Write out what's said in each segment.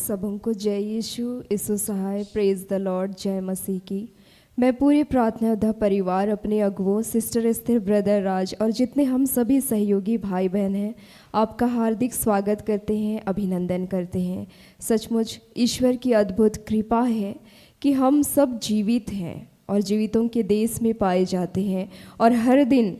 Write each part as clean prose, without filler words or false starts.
सबों को जय यीशु, यीशु सहाय, प्रेज द लॉर्ड, जय मसीह की। मैं पूरे प्रार्थना योद्धा परिवार, अपने अगुओं, सिस्टर स्थिर, ब्रदर राज और जितने हम सभी सहयोगी भाई बहन हैं, आपका हार्दिक स्वागत करते हैं, अभिनंदन करते हैं। सचमुच ईश्वर की अद्भुत कृपा है कि हम सब जीवित हैं और जीवितों के देश में पाए जाते हैं और हर दिन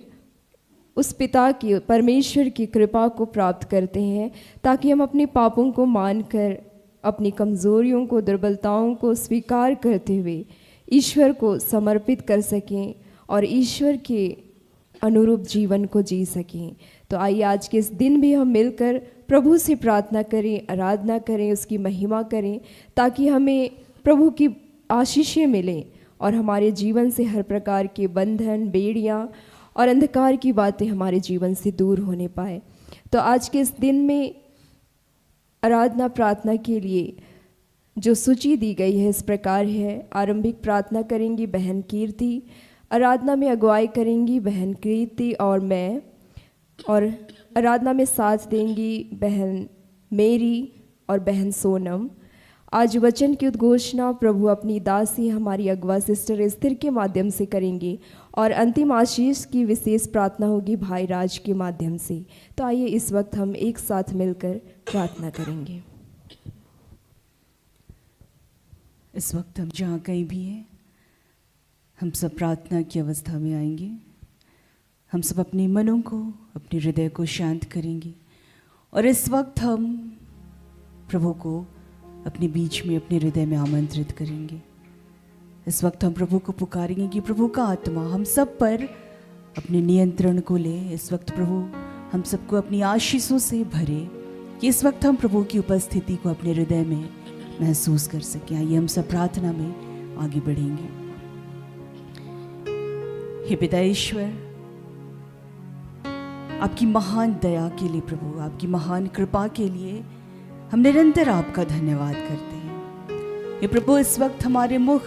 उस पिता की, परमेश्वर की कृपा को प्राप्त करते हैं, ताकि हम अपने पापों को मानकर, अपनी कमज़ोरियों को, दुर्बलताओं को स्वीकार करते हुए ईश्वर को समर्पित कर सकें और ईश्वर के अनुरूप जीवन को जी सकें। तो आइए आज के इस दिन भी हम मिलकर प्रभु से प्रार्थना करें, आराधना करें, उसकी महिमा करें, ताकि हमें प्रभु की आशीषें मिलें और हमारे जीवन से हर प्रकार के बंधन, बेड़ियाँ और अंधकार की बातें हमारे जीवन से दूर होने पाए। तो आज के इस दिन में आराधना प्रार्थना के लिए जो सूची दी गई है इस प्रकार है। आरंभिक प्रार्थना करेंगी बहन कीर्ति, आराधना में अगुवाई करेंगी बहन कीर्ति और मैं, और आराधना में साथ देंगी बहन मेरी और बहन सोनम। आज वचन की उद्घोषणा प्रभु अपनी दासी हमारी अगवा सिस्टर स्थिर के माध्यम से करेंगे और अंतिम आशीष की विशेष प्रार्थना होगी भाई राज के माध्यम से। तो आइए इस वक्त हम एक साथ मिलकर प्रार्थना करेंगे। इस वक्त हम जहाँ कहीं भी हैं, हम सब प्रार्थना की अवस्था में आएंगे। हम सब अपने मनों को, अपने हृदय को शांत करेंगे और इस वक्त हम प्रभु को अपने बीच में, अपने हृदय में आमंत्रित करेंगे। इस वक्त हम प्रभु को पुकारेंगे कि प्रभु का आत्मा हम सब पर अपने नियंत्रण को ले। इस वक्त प्रभु हम सबको अपनी आशीषों से भरे कि इस वक्त हम प्रभु की उपस्थिति को अपने हृदय में महसूस कर सकें। आइए हम सब प्रार्थना में आगे बढ़ेंगे। हे पिता ईश्वर, आपकी महान दया के लिए प्रभु, आपकी महान कृपा के लिए हम निरंतर आपका धन्यवाद करते हैं। हे प्रभु, इस वक्त हमारे मुख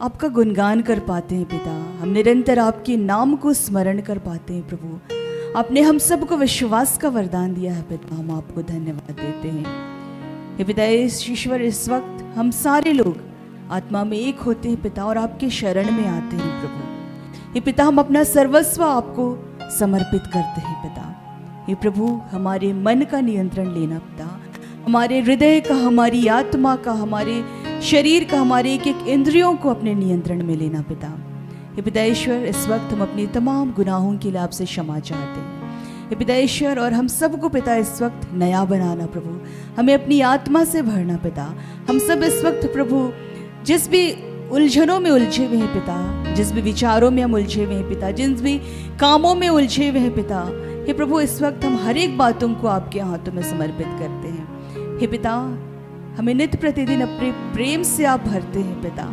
आपका गुणगान कर पाते हैं पिता। हम निरंतर आपके नाम को स्मरण कर पाते हैं प्रभु। आपने हम सबको विश्वास का वरदान दिया है पिता, हम आपको धन्यवाद देते हैं। हे पिता ईश्वर, इस वक्त हम सारे लोग आत्मा में एक होते हैं पिता और आपके शरण में आते हैं प्रभु। हे पिता, हम अपना सर्वस्व आपको समर्पित करते हैं पिता। हे प्रभु, हमारे मन का नियंत्रण लेना पिता, हमारे हृदय का, हमारी आत्मा का, हमारे शरीर का, हमारे एक एक इंद्रियों को अपने नियंत्रण में लेना पिता। हे पिता ईश्वर, इस वक्त हम अपने तमाम गुनाहों के लिए आपसे क्षमा चाहते हैं। हे पिता ईश्वर, और हम सबको पिता इस वक्त नया बनाना प्रभु, हमें अपनी आत्मा से भरना पिता। हम सब इस वक्त प्रभु जिस भी उलझनों में उलझे हुए हैं पिता, जिस भी विचारों में हम उलझे हुए हैं पिता, जिन भी कामों में उलझे हुए हैं पिता, हे प्रभु इस वक्त हम हर एक बातों को आपके हाथों में समर्पित करते हैं। हे पिता, हमें नित्य प्रतिदिन अपने प्रेम से आप भरते हैं पिता।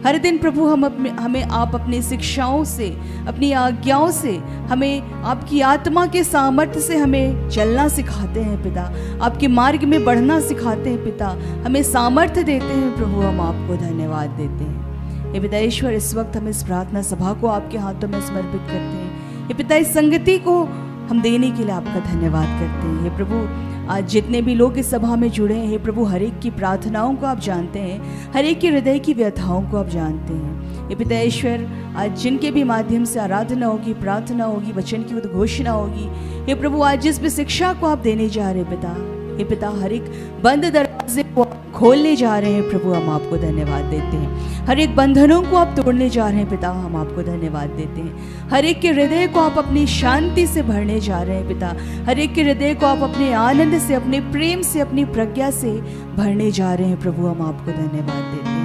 हर दिन प्रभु हमें आप अपनी शिक्षाओं से, अपनी आज्ञाओं से, हमें आपकी आत्मा के सामर्थ्य से हमें चलना सिखाते हैं पिता। आपके मार्ग में बढ़ना सिखाते हैं पिता। हमें सामर्थ्य देते हैं प्रभु, हम आपको धन्यवाद देते हैं। हे पिता ईश्वर, इस वक्त हम इस प्रार्थना सभा को आपके हाथों में समर्पित करते हैं। हे पिता, इस संगति को हम देने के लिए आपका धन्यवाद करते हैं। हे प्रभु, आज जितने भी लोग इस सभा में जुड़े हैं, हे प्रभु, हर एक की प्रार्थनाओं को आप जानते हैं, हर एक के हृदय की व्यथाओं को आप जानते हैं। हे पिता ईश्वर, आज जिनके भी माध्यम से आराधना होगी, प्रार्थना होगी, वचन की उद्घोषणा होगी, हे प्रभु, आज जिस भी शिक्षा को आप देने जा रहे हैं पिता, हे पिता, हर एक बंद दरवाजे को खोलने जा रहे हैं प्रभु, हम आपको धन्यवाद देते हैं। हर एक बंधनों को आप तोड़ने जा रहे हैं पिता, हम आपको धन्यवाद देते हैं। हर एक के हृदय को आप अपनी शांति से भरने जा रहे हैं पिता। हर एक के हृदय को आप अपने आनंद से, अपने प्रेम से, अपनी प्रज्ञा से भरने जा रहे हैं प्रभु, हम आपको धन्यवाद देते हैं।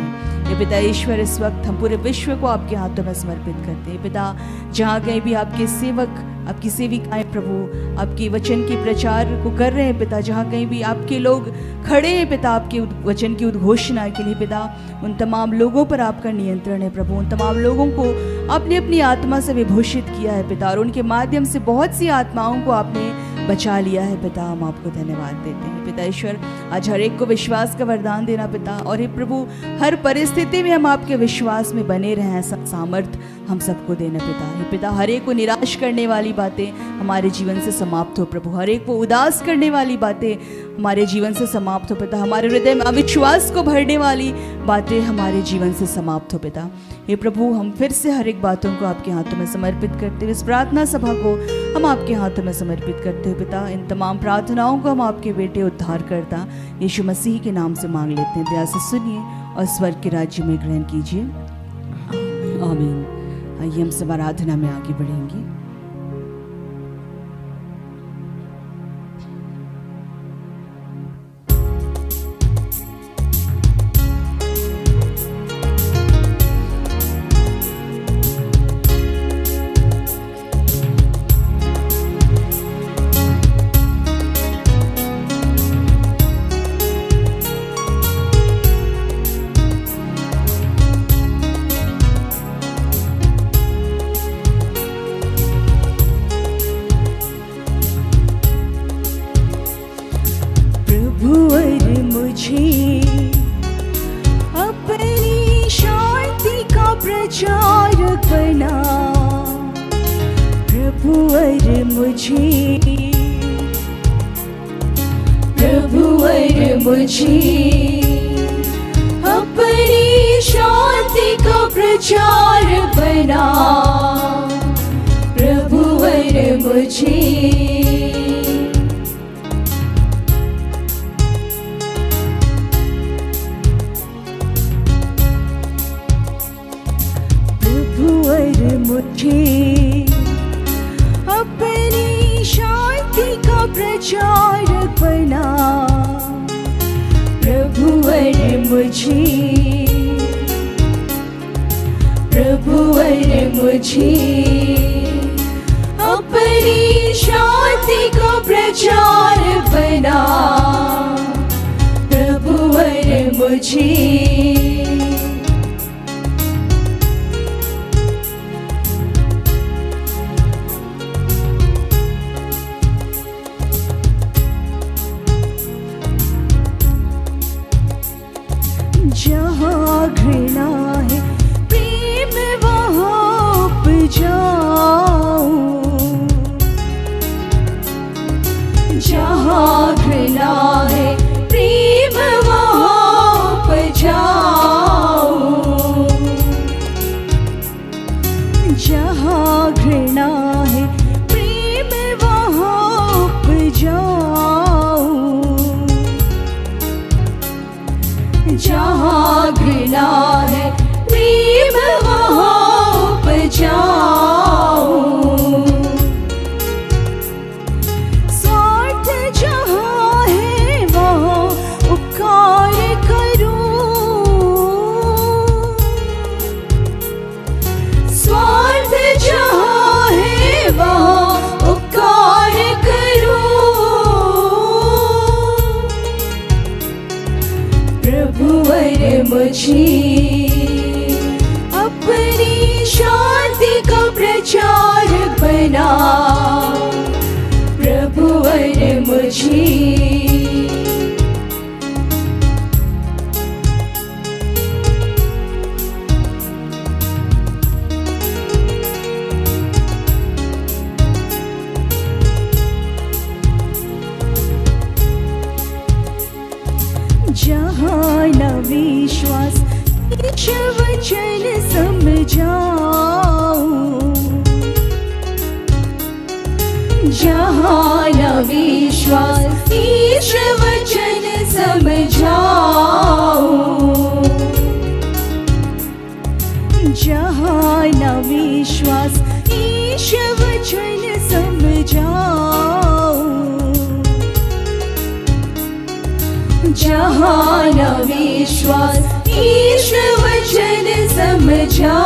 ये पिता ईश्वर, इस वक्त हम पूरे विश्व को आपके हाथों में समर्पित करते हैं पिता। जहाँ कहीं भी आपके सेवक, आपकी सेविकाएं प्रभु आपके वचन के प्रचार को कर रहे हैं पिता, जहाँ कहीं भी आपके लोग खड़े हैं पिता आपके वचन की उद्घोषणा के लिए पिता, उन तमाम लोगों पर आपका नियंत्रण है प्रभु। उन तमाम लोगों को आपने अपनी आत्मा से विभूषित किया है पिता, और उनके माध्यम से बहुत सी आत्माओं को आपने बचा लिया है पिता, हम आपको धन्यवाद देते हैं पिता ईश्वर। आज हर एक को विश्वास का वरदान देना पिता, और हे प्रभु, हर परिस्थिति में हम आपके विश्वास में बने रहें, ऐसा सामर्थ हम सबको देना पिता। हे पिता, हर एक को निराश करने वाली बातें हमारे जीवन से समाप्त हो प्रभु, हर एक को उदास करने वाली बातें हमारे जीवन से समाप्त हो पिता, हमारे हृदय में अविश्वास को भरने वाली बातें हमारे जीवन से समाप्त हो पिता। हे प्रभु, हम फिर से हर एक बातों को आपके हाथों में समर्पित करते हुए इस प्रार्थना सभा को हम आपके हाथों में समर्पित करते हुए पिता, इन तमाम प्रार्थनाओं को हम आपके बेटे उद्धारकर्ता यीशु मसीह के नाम से मांग लेते हैं। दया से सुनिए और स्वर्ग के राज्य में ग्रहण कीजिए, आमीन। आइए हम सब आराधना में आगे बढ़ेंगे। अपनी शांति का प्रचारक बना, प्रभुवर मुझे, प्रभुवर मुझे अपनी शांति का प्रचारक बना, प्रभुवर मुझे। मुझे अपनी शांति का प्रचारक बना, प्रभुवर मुझे, प्रभुवर मुझे अपनी शांति का प्रचारक बना, प्रभुवर मुझे। जहाँ घृणा है प्रेम वहाँ उपजाऊं, जहाँ घृणा है प्रेम वहाँ उपजाऊं, जहाँ घृणा है प्रेम वहाँ उपजाऊं, जहाँ घृणा है प्रेम वहाँ उपजाऊं, स्वार्थ जहाँ है वहाँ उपकार करूं, स्वार्थ जहाँ है वहाँ उपकार करूं, प्रभुवर मुझे अपनी शांति का प्रचारक बना, प्रभुवर मुझे। जहाँ न विश्वास ईश्वर वचन समझाऊं, जहाँ न विश्वास ईश्वर वचन समझाऊं, जहाँ न विश्वास ईश्वर वचन समझाऊं, जहाँ न विश्वास ईश्वर वचन समझाऊं,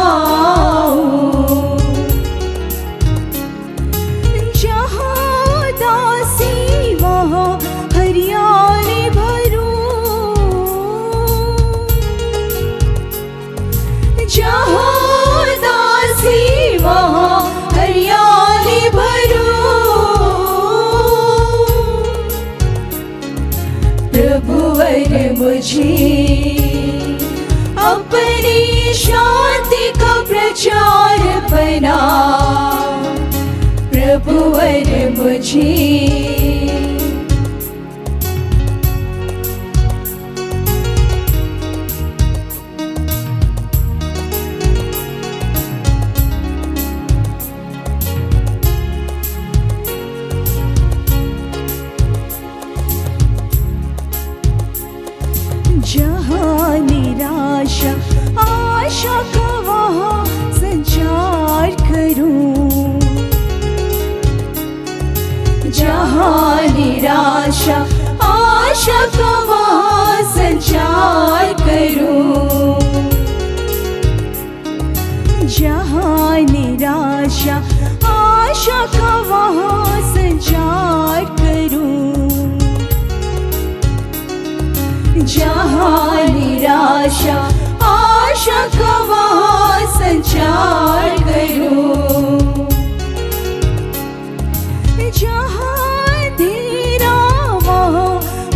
जहाँ दासी वहाँ हरियाली भरूं, जहाँ दासी वहाँ हरियाली भरूं, प्रभुवर मुझे अपनी शांति का प्रचार बना प्रभुवर मुझे। जहाँ निराशा आशा का वहाँ संचार करूं, जहाँ निराशा आशा का वहाँ संचार करूं, जहाँ निराशा आशा का वहाँ संचार करूं, जहाँ निराशा आशा का वहाँ संचार करूं, जहाँ अंधेरा वहाँ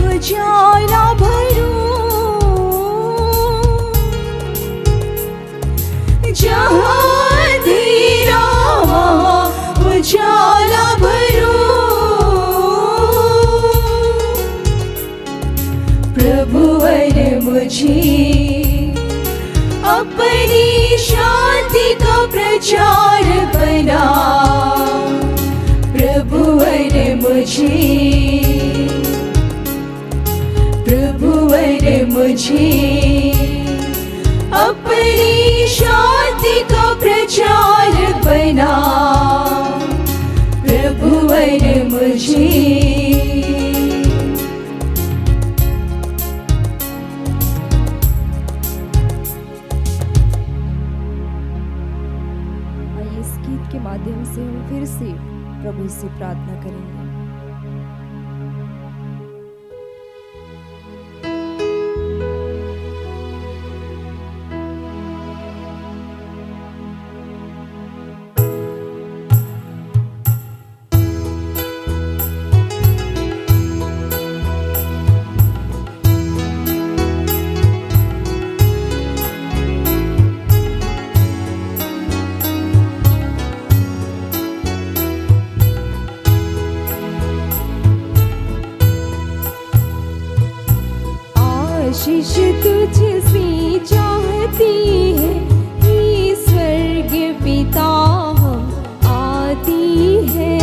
उजाला भरूं, जहाँ अंधेरा वहाँ उजाला भरूं, प्रभुवर मुझे अपनी शांति का प्रचार बना प्रभुवर मुझे, प्रभुवर मुझे अपनी शांति का प्रचार बना प्रभुवर मुझे। के माध्यम से हम फिर से प्रभु से प्रार्थना करेंगे। आशीष तुझसे चाहती है हे स्वर्गीय पिता हम आती है,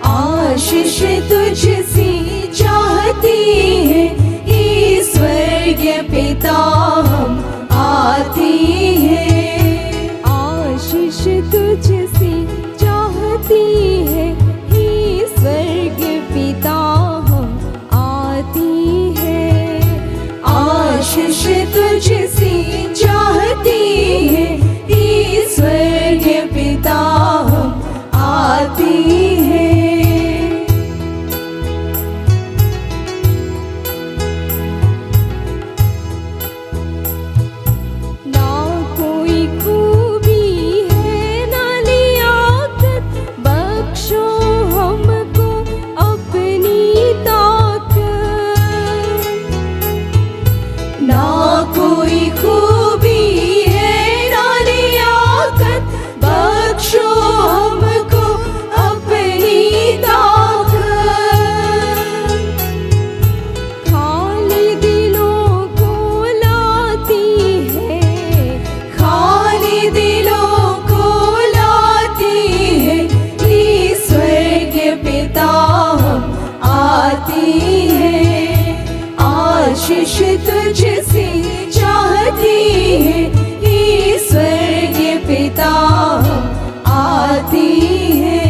आशीष तुझसे चाहती है हे स्वर्गीय पिता हम आती है, आशीष तुझसे चाहती है हे स्वर्गीय पिता हम आती है, आशीष तुझसे चाहती है ईश्वर के पिता हम आती है। ना कोई खूबी है ना लियाकत, बख्शो हमको अपनी ताकत, ना कोई खूबी है ना लियाकत, बख्शो हमको अपनी ताकत, खाली दिलों को लाती है, खाली दिलों को लाती है ईश्वर के पिता हम आती है, आशीष तुझसे चाहती है ईश्वर के पिता हम आती है।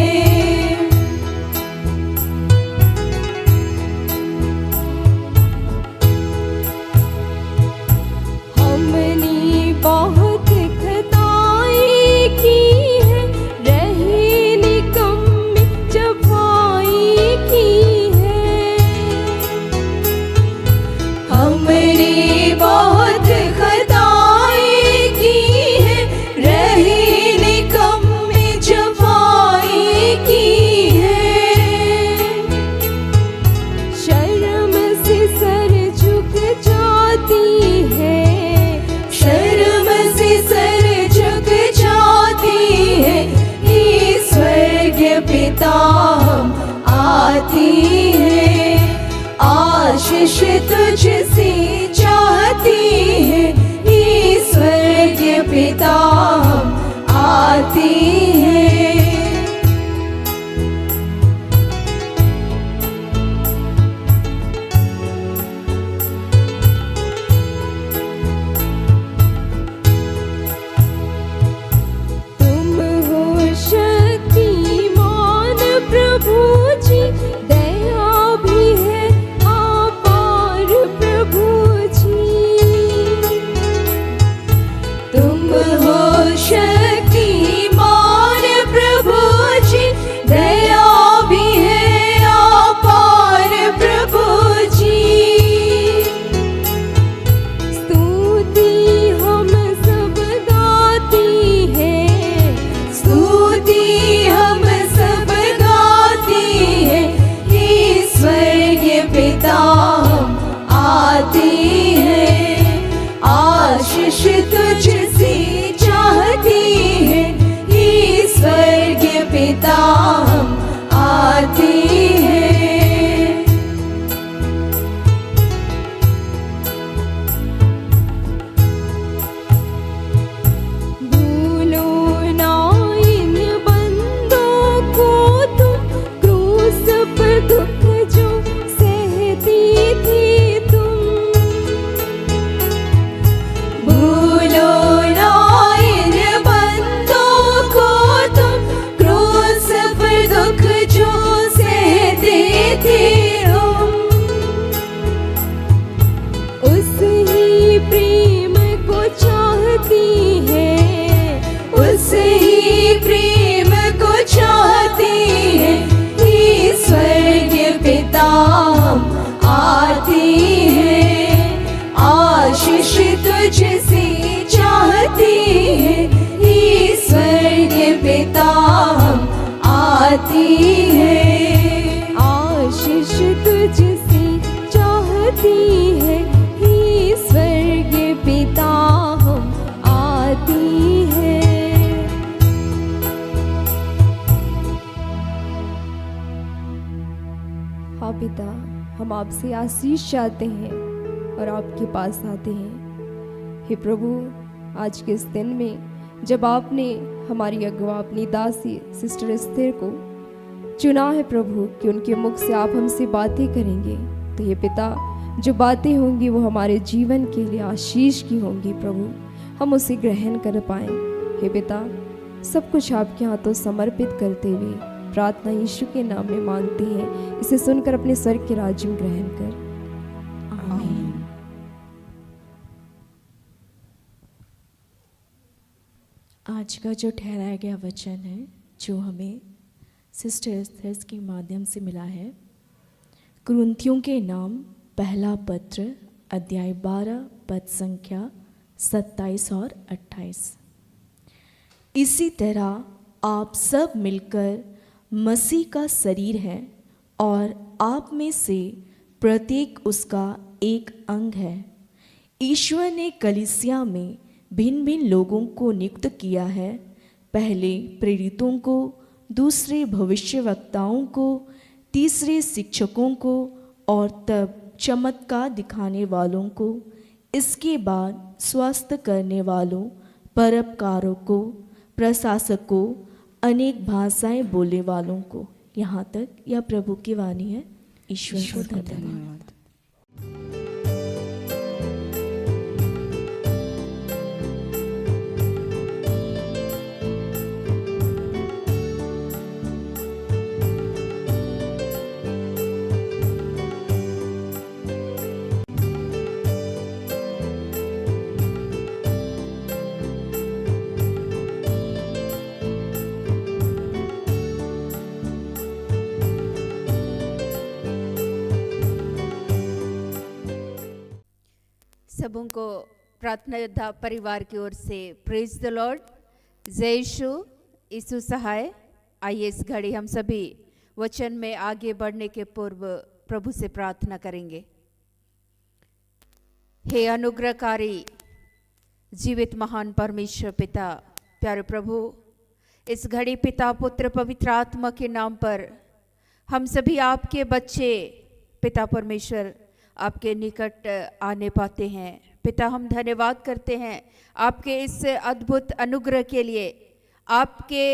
हमने बहुत खताएं की है, रहे निकम्मे जफाएं की है, हमने बहुत आती है। आशीष तुझसे चाहती है ही स्वर्ग पिता हम आती है। हाँ पिता, हम आपसे आशीष चाहते हैं और आपके पास आते हैं। हे प्रभु, आज के इस दिन में जब आपने हमारी अगुआ अपनी दासी सिस्टर एस्थर को चुना है प्रभु कि उनके मुख से आप हमसे बातें करेंगे, तो ये पिता जो बातें होंगी वो हमारे जीवन के लिए आशीष की होंगी प्रभु, हम उसे ग्रहण कर पाएँ। हे पिता, सब कुछ आपके हाथों समर्पित करते हुए प्रार्थना यीशु के नाम में मांगते हैं। इसे सुनकर अपने स्वर्ग के राज्य में ग्रहण कर। आमीन। आज का जो ठहराया गया वचन है जो हमें सिस्टर एस्थर के माध्यम से मिला है, कुरिन्थियों के नाम पहला पत्र अध्याय 12 पद संख्या 27 और 28। इसी तरह आप सब मिलकर मसीह का शरीर है और आप में से प्रत्येक उसका एक अंग है। ईश्वर ने कलीसिया में भिन्न भिन्न लोगों को नियुक्त किया है, पहले प्रेरितों को, दूसरे भविष्यवक्ताओं को, तीसरे शिक्षकों को और तब चमत्कार दिखाने वालों को, इसके बाद स्वस्थ करने वालों, परोपकारों को, प्रशासकों, अनेक भाषाएं बोलने वालों को। यहाँ तक यह प्रभु की वाणी है। ईश्वर को धन्यवाद। सबों को प्रार्थना योद्धा परिवार की ओर से प्रेज द लॉर्ड। जय यीशु, यीशु सहाय। आइए इस घड़ी हम सभी वचन में आगे बढ़ने के पूर्व प्रभु से प्रार्थना करेंगे। हे अनुग्रहकारी जीवित महान परमेश्वर पिता, प्यारे प्रभु, इस घड़ी पिता पुत्र पवित्र आत्मा के नाम पर हम सभी आपके बच्चे पिता परमेश्वर आपके निकट आने पाते हैं। पिता, हम धन्यवाद करते हैं आपके इस अद्भुत अनुग्रह के लिए, आपके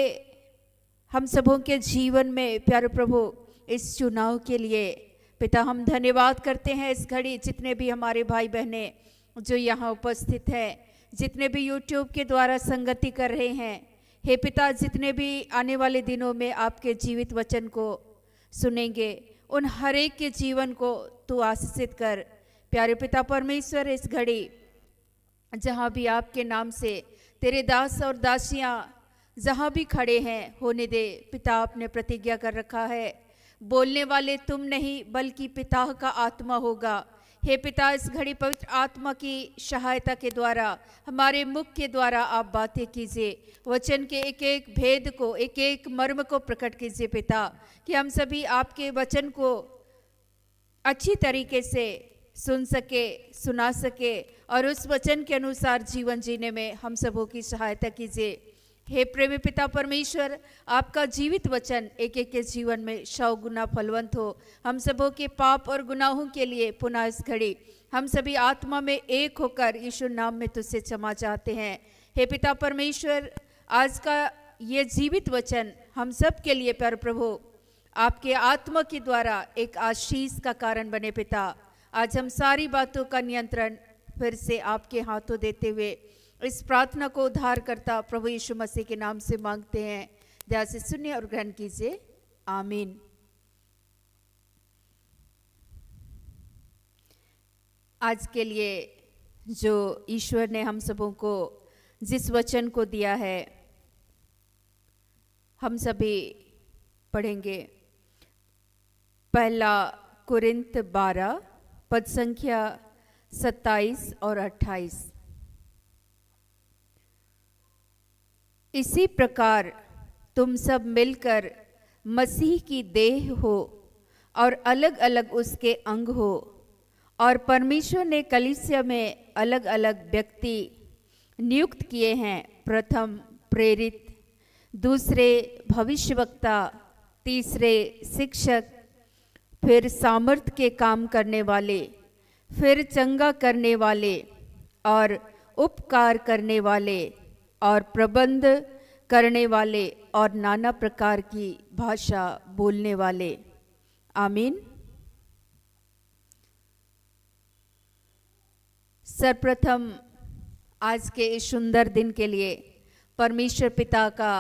हम सबों के जीवन में प्यारे प्रभु इस चुनाव के लिए। पिता, हम धन्यवाद करते हैं इस घड़ी जितने भी हमारे भाई बहनें जो यहाँ उपस्थित हैं, जितने भी यूट्यूब के द्वारा संगति कर रहे हैं। हे पिता, जितने भी आने वाले दिनों में आपके जीवित वचन को सुनेंगे, उन हर एक के जीवन को तू आशीषित कर। प्यारे पिता परमेश्वर, इस घड़ी जहाँ भी आपके नाम से तेरे दास और दासियाँ जहाँ भी खड़े हैं होने दे। पिता, आपने प्रतिज्ञा कर रखा है बोलने वाले तुम नहीं बल्कि पिता का आत्मा होगा। हे पिता, इस घड़ी पवित्र आत्मा की सहायता के द्वारा हमारे मुख के द्वारा आप बातें कीजिए, वचन के एक एक भेद को, एक एक मर्म को प्रकट कीजिए पिता, कि हम सभी आपके वचन को अच्छी तरीके से सुन सके, सुना सके और उस वचन के अनुसार जीवन जीने में हम सबों की सहायता कीजिए। हे प्रेमी पिता परमेश्वर, आपका जीवित वचन एक एक के जीवन में 100 गुना फलवंत हो। हम सबों के पाप और गुनाहों के लिए पुनः इस घड़ी हम सभी आत्मा में एक होकर यीशु नाम में तुझसे क्षमा चाहते हैं। हे पिता परमेश्वर, आज का ये जीवित वचन हम सब के लिए प्यारे प्रभु आपके आत्मा के द्वारा एक आशीष का कारण बने। पिता, आज हम सारी बातों का नियंत्रण फिर से आपके हाथों देते हुए इस प्रार्थना को उद्धार करता प्रभु यीशु मसीह के नाम से मांगते हैं। दया से सुनिए और ग्रहण कीजिए। आमीन। आज के लिए जो ईश्वर ने हम सबों को जिस वचन को दिया है, हम सभी पढ़ेंगे। पहला कुरिन्थ 12 पद संख्या 27 और 28। इसी प्रकार तुम सब मिलकर मसीह की देह हो और अलग अलग उसके अंग हो, और परमेश्वर ने कलीसिया में अलग अलग व्यक्ति नियुक्त किए हैं। प्रथम प्रेरित, दूसरे भविष्यवक्ता, तीसरे शिक्षक, फिर सामर्थ के काम करने वाले, फिर चंगा करने वाले और उपकार करने वाले और प्रबंध करने वाले और नाना प्रकार की भाषा बोलने वाले। आमीन। सर्वप्रथम आज के इस सुंदर दिन के लिए परमेश्वर पिता का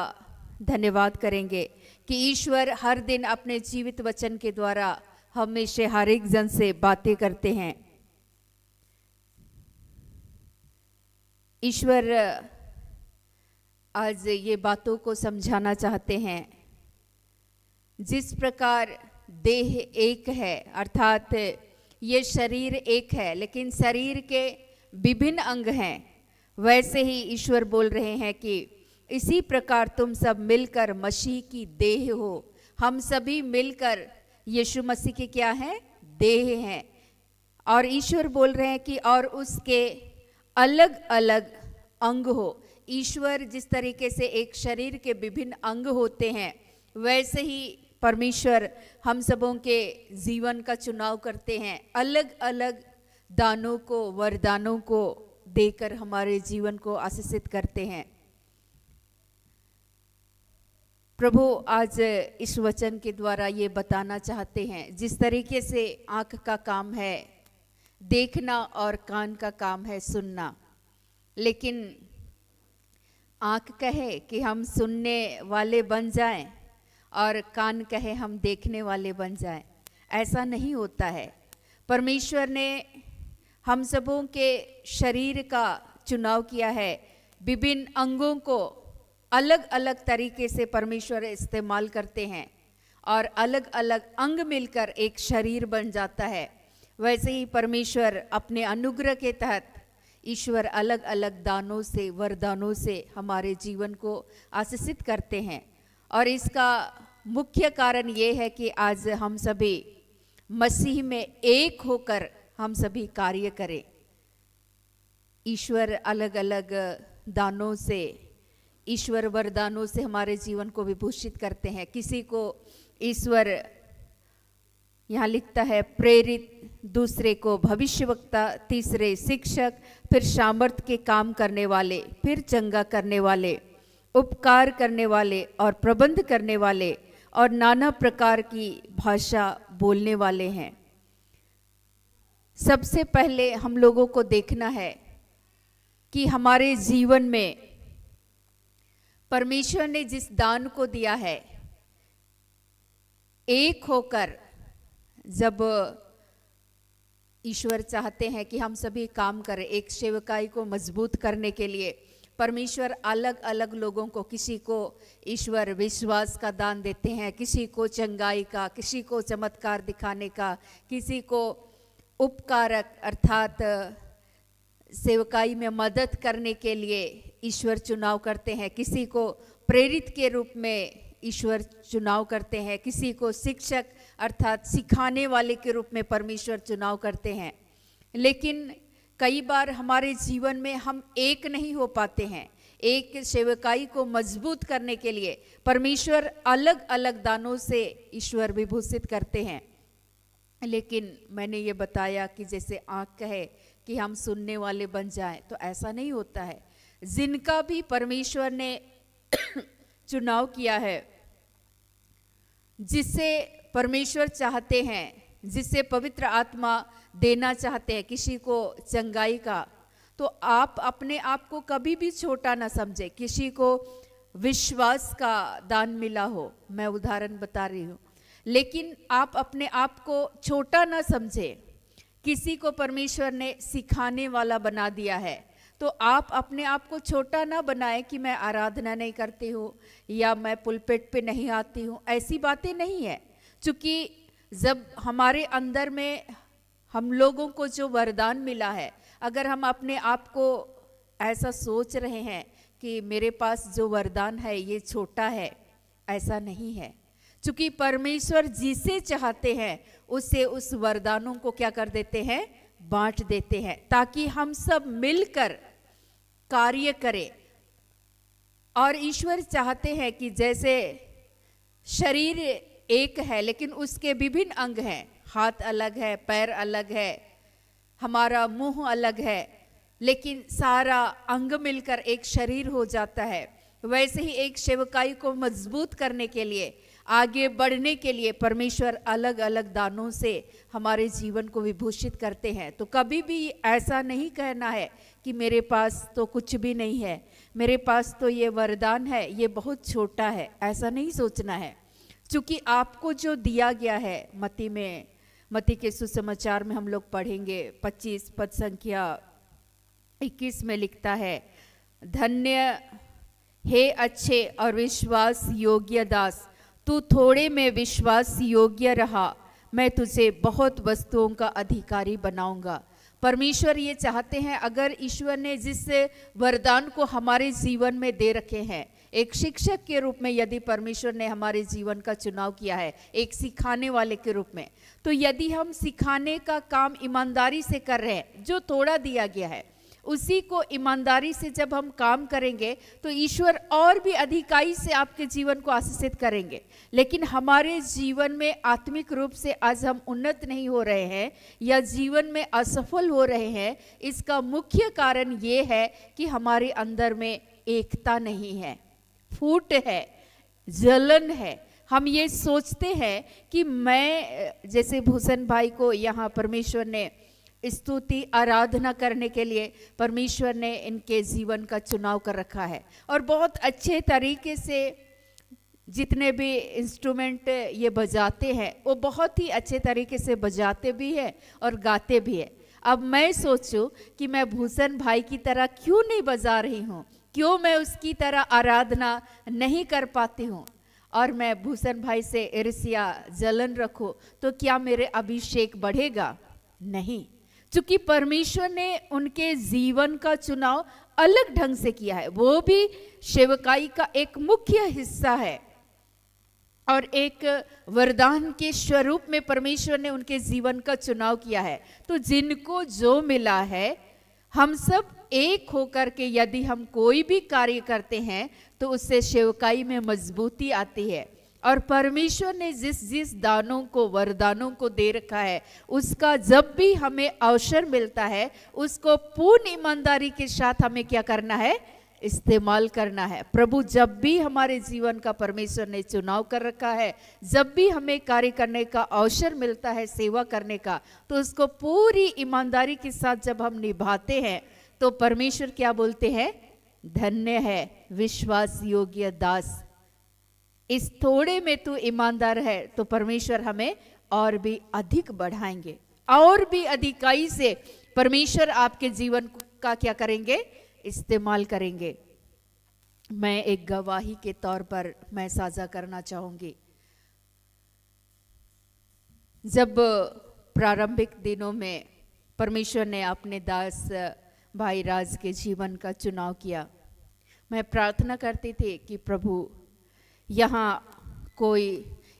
धन्यवाद करेंगे कि ईश्वर हर दिन अपने जीवित वचन के द्वारा हमेशा हर एक जन से बातें करते हैं। ईश्वर आज ये बातों को समझाना चाहते हैं। जिस प्रकार देह एक है, अर्थात ये शरीर एक है लेकिन शरीर के विभिन्न अंग हैं, वैसे ही ईश्वर बोल रहे हैं कि इसी प्रकार तुम सब मिलकर मसीह की देह हो। हम सभी मिलकर यीशु मसीह के क्या हैं? देह हैं। और ईश्वर बोल रहे हैं कि और उसके अलग अलग अंग हो। ईश्वर जिस तरीके से एक शरीर के विभिन्न अंग होते हैं, वैसे ही परमेश्वर हम सबों के जीवन का चुनाव करते हैं। अलग अलग दानों को, वरदानों को देकर हमारे जीवन को आशीषित करते हैं। प्रभु आज इस वचन के द्वारा ये बताना चाहते हैं, जिस तरीके से आँख का काम है देखना और कान का काम है सुनना, लेकिन आँख कहे कि हम सुनने वाले बन जाएं और कान कहे हम देखने वाले बन जाएं, ऐसा नहीं होता है। परमेश्वर ने हम सबों के शरीर का चुनाव किया है। विभिन्न अंगों को अलग अलग तरीके से परमेश्वर इस्तेमाल करते हैं और अलग अलग अंग मिलकर एक शरीर बन जाता है। वैसे ही परमेश्वर अपने अनुग्रह के तहत ईश्वर अलग अलग दानों से, वरदानों से हमारे जीवन को आशीषित करते हैं। और इसका मुख्य कारण ये है कि आज हम सभी मसीह में एक होकर हम सभी कार्य करें। ईश्वर अलग अलग दानों से, ईश्वर वरदानों से हमारे जीवन को विभूषित करते हैं। किसी को ईश्वर, यहाँ लिखता है प्रेरित, दूसरे को भविष्यवक्ता, तीसरे शिक्षक, फिर सामर्थ के काम करने वाले, फिर चंगा करने वाले, उपकार करने वाले और प्रबंध करने वाले और नाना प्रकार की भाषा बोलने वाले हैं। सबसे पहले हम लोगों को देखना है कि हमारे जीवन में परमेश्वर ने जिस दान को दिया है, एक होकर जब ईश्वर चाहते हैं कि हम सभी काम करें, एक सेवकाई को मजबूत करने के लिए परमेश्वर अलग अलग लोगों को, किसी को ईश्वर विश्वास का दान देते हैं, किसी को चंगाई का, किसी को चमत्कार दिखाने का, किसी को उपकारक अर्थात सेवकाई में मदद करने के लिए ईश्वर चुनाव करते हैं, किसी को प्रेरित के रूप में ईश्वर चुनाव करते हैं, किसी को शिक्षक अर्थात सिखाने वाले के रूप में परमेश्वर चुनाव करते हैं। लेकिन कई बार हमारे जीवन में हम एक नहीं हो पाते हैं। एक सेवकाई को मजबूत करने के लिए परमेश्वर अलग अलग दानों से ईश्वर विभूषित करते हैं। लेकिन मैंने ये बताया कि जैसे आँख कहे कि हम सुनने वाले बन जाएं, तो ऐसा नहीं होता है। जिनका भी परमेश्वर ने चुनाव किया है, जिससे परमेश्वर चाहते हैं, जिससे पवित्र आत्मा देना चाहते हैं किसी को चंगाई का, तो आप अपने आप को कभी भी छोटा ना समझे। किसी को विश्वास का दान मिला हो, मैं उदाहरण बता रही हूँ, लेकिन आप अपने आप को छोटा ना समझे। किसी को परमेश्वर ने सिखाने वाला बना दिया है, तो आप अपने आप को छोटा ना बनाएं कि मैं आराधना नहीं करती हूँ या मैं पुलपेट पे नहीं आती हूँ। ऐसी बातें नहीं है, क्योंकि जब हमारे अंदर में हम लोगों को जो वरदान मिला है, अगर हम अपने आप को ऐसा सोच रहे हैं कि मेरे पास जो वरदान है ये छोटा है, ऐसा नहीं है। क्योंकि परमेश्वर जिसे चाहते हैं उसे उस वरदानों को क्या कर देते हैं, बांट देते हैं, ताकि हम सब मिलकर कार्य करें। और ईश्वर चाहते हैं कि जैसे शरीर एक है लेकिन उसके विभिन्न अंग हैं, हाथ अलग है, पैर अलग है, हमारा मुंह अलग है, लेकिन सारा अंग मिलकर एक शरीर हो जाता है। वैसे ही एक सेवकाई को मजबूत करने के लिए, आगे बढ़ने के लिए परमेश्वर अलग अलग दानों से हमारे जीवन को विभूषित करते हैं। तो कभी भी ऐसा नहीं कहना है कि मेरे पास तो कुछ भी नहीं है, मेरे पास तो ये वरदान है, ये बहुत छोटा है, ऐसा नहीं सोचना है। क्योंकि आपको जो दिया गया है, मत्ती के सुसमाचार में हम लोग पढ़ेंगे 25 पद संख्या 21 में लिखता है, धन्य हे अच्छे और विश्वास योग्य दास, तू थोड़े में विश्वास योग्य रहा, मैं तुझे बहुत वस्तुओं का अधिकारी बनाऊंगा। परमेश्वर ये चाहते हैं, अगर ईश्वर ने जिस वरदान को हमारे जीवन में दे रखे हैं, एक शिक्षक के रूप में यदि परमेश्वर ने हमारे जीवन का चुनाव किया है, एक सिखाने वाले के रूप में, तो यदि हम सिखाने का काम ईमानदारी से कर रहे हैं, जो थोड़ा दिया गया है उसी को ईमानदारी से जब हम काम करेंगे तो ईश्वर और भी अधिकाई से आपके जीवन को आशीषित करेंगे। लेकिन हमारे जीवन में आत्मिक रूप से आज हम उन्नत नहीं हो रहे हैं या जीवन में असफल हो रहे हैं, इसका मुख्य कारण ये है कि हमारे अंदर में एकता नहीं है, फूट है, जलन है। हम ये सोचते हैं कि मैं, जैसे भूषण भाई को यहाँ परमेश्वर ने स्तुति आराधना करने के लिए परमेश्वर ने इनके जीवन का चुनाव कर रखा है, और बहुत अच्छे तरीके से जितने भी इंस्ट्रूमेंट ये बजाते हैं वो बहुत ही अच्छे तरीके से बजाते भी हैं और गाते भी हैं। अब मैं सोचूं कि मैं भूषण भाई की तरह क्यों नहीं बजा रही हूँ, क्यों मैं उसकी तरह आराधना नहीं कर पाती हूँ, और मैं भूषण भाई से ईर्ष्या जलन रखूं, तो क्या मेरे अभिषेक बढ़ेगा? नहीं, क्योंकि परमेश्वर ने उनके जीवन का चुनाव अलग ढंग से किया है। वो भी सेवकाई का एक मुख्य हिस्सा है और एक वरदान के स्वरूप में परमेश्वर ने उनके जीवन का चुनाव किया है। तो जिनको जो मिला है, हम सब एक होकर के यदि हम कोई भी कार्य करते हैं तो उससे सेवकाई में मजबूती आती है। और परमेश्वर ने जिस जिस दानों को, वरदानों को दे रखा है, उसका जब भी हमें अवसर मिलता है उसको पूर्ण ईमानदारी के साथ हमें क्या करना है? इस्तेमाल करना है। प्रभु जब भी हमारे जीवन का परमेश्वर ने चुनाव कर रखा है, जब भी हमें कार्य करने का अवसर मिलता है, सेवा करने का, तो उसको पूरी ईमानदारी के साथ जब हम निभाते हैं तो परमेश्वर क्या बोलते हैं? धन्य है विश्वास योग्य दास, इस थोड़े में तू ईमानदार है तो परमेश्वर हमें और भी अधिक बढ़ाएंगे, और भी अधिकाई से परमेश्वर आपके जीवन का क्या करेंगे? इस्तेमाल करेंगे। मैं एक गवाही के तौर पर मैं साझा करना चाहूंगी। जब प्रारंभिक दिनों में परमेश्वर ने अपने दास भाई राज के जीवन का चुनाव किया, मैं प्रार्थना करती थी कि प्रभु यहाँ कोई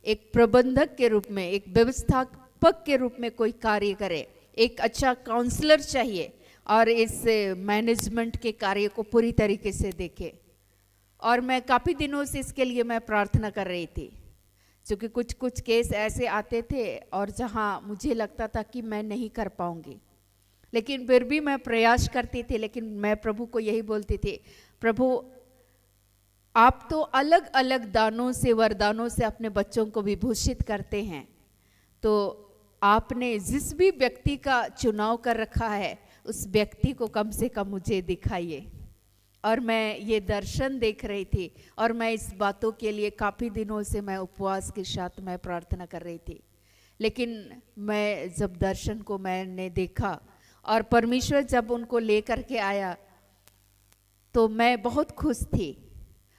एक प्रबंधक के रूप में, एक व्यवस्थापक के रूप में कोई कार्य करे, एक अच्छा काउंसलर चाहिए और इस मैनेजमेंट के कार्य को पूरी तरीके से देखे। और मैं काफ़ी दिनों से इसके लिए मैं प्रार्थना कर रही थी, क्योंकि कुछ कुछ केस ऐसे आते थे और जहाँ मुझे लगता था कि मैं नहीं कर पाऊंगी, लेकिन फिर भी मैं प्रयास करती थी। लेकिन मैं प्रभु को यही बोलती थी, प्रभु आप तो अलग अलग दानों से, वरदानों से अपने बच्चों को विभूषित करते हैं, तो आपने जिस भी व्यक्ति का चुनाव कर रखा है उस व्यक्ति को कम से कम मुझे दिखाइए। और मैं ये दर्शन देख रही थी और मैं इस बातों के लिए काफ़ी दिनों से मैं उपवास के साथ मैं प्रार्थना कर रही थी। लेकिन मैं जब दर्शन को मैंने देखा और परमेश्वर जब उनको लेकर के आया तो मैं बहुत खुश थी,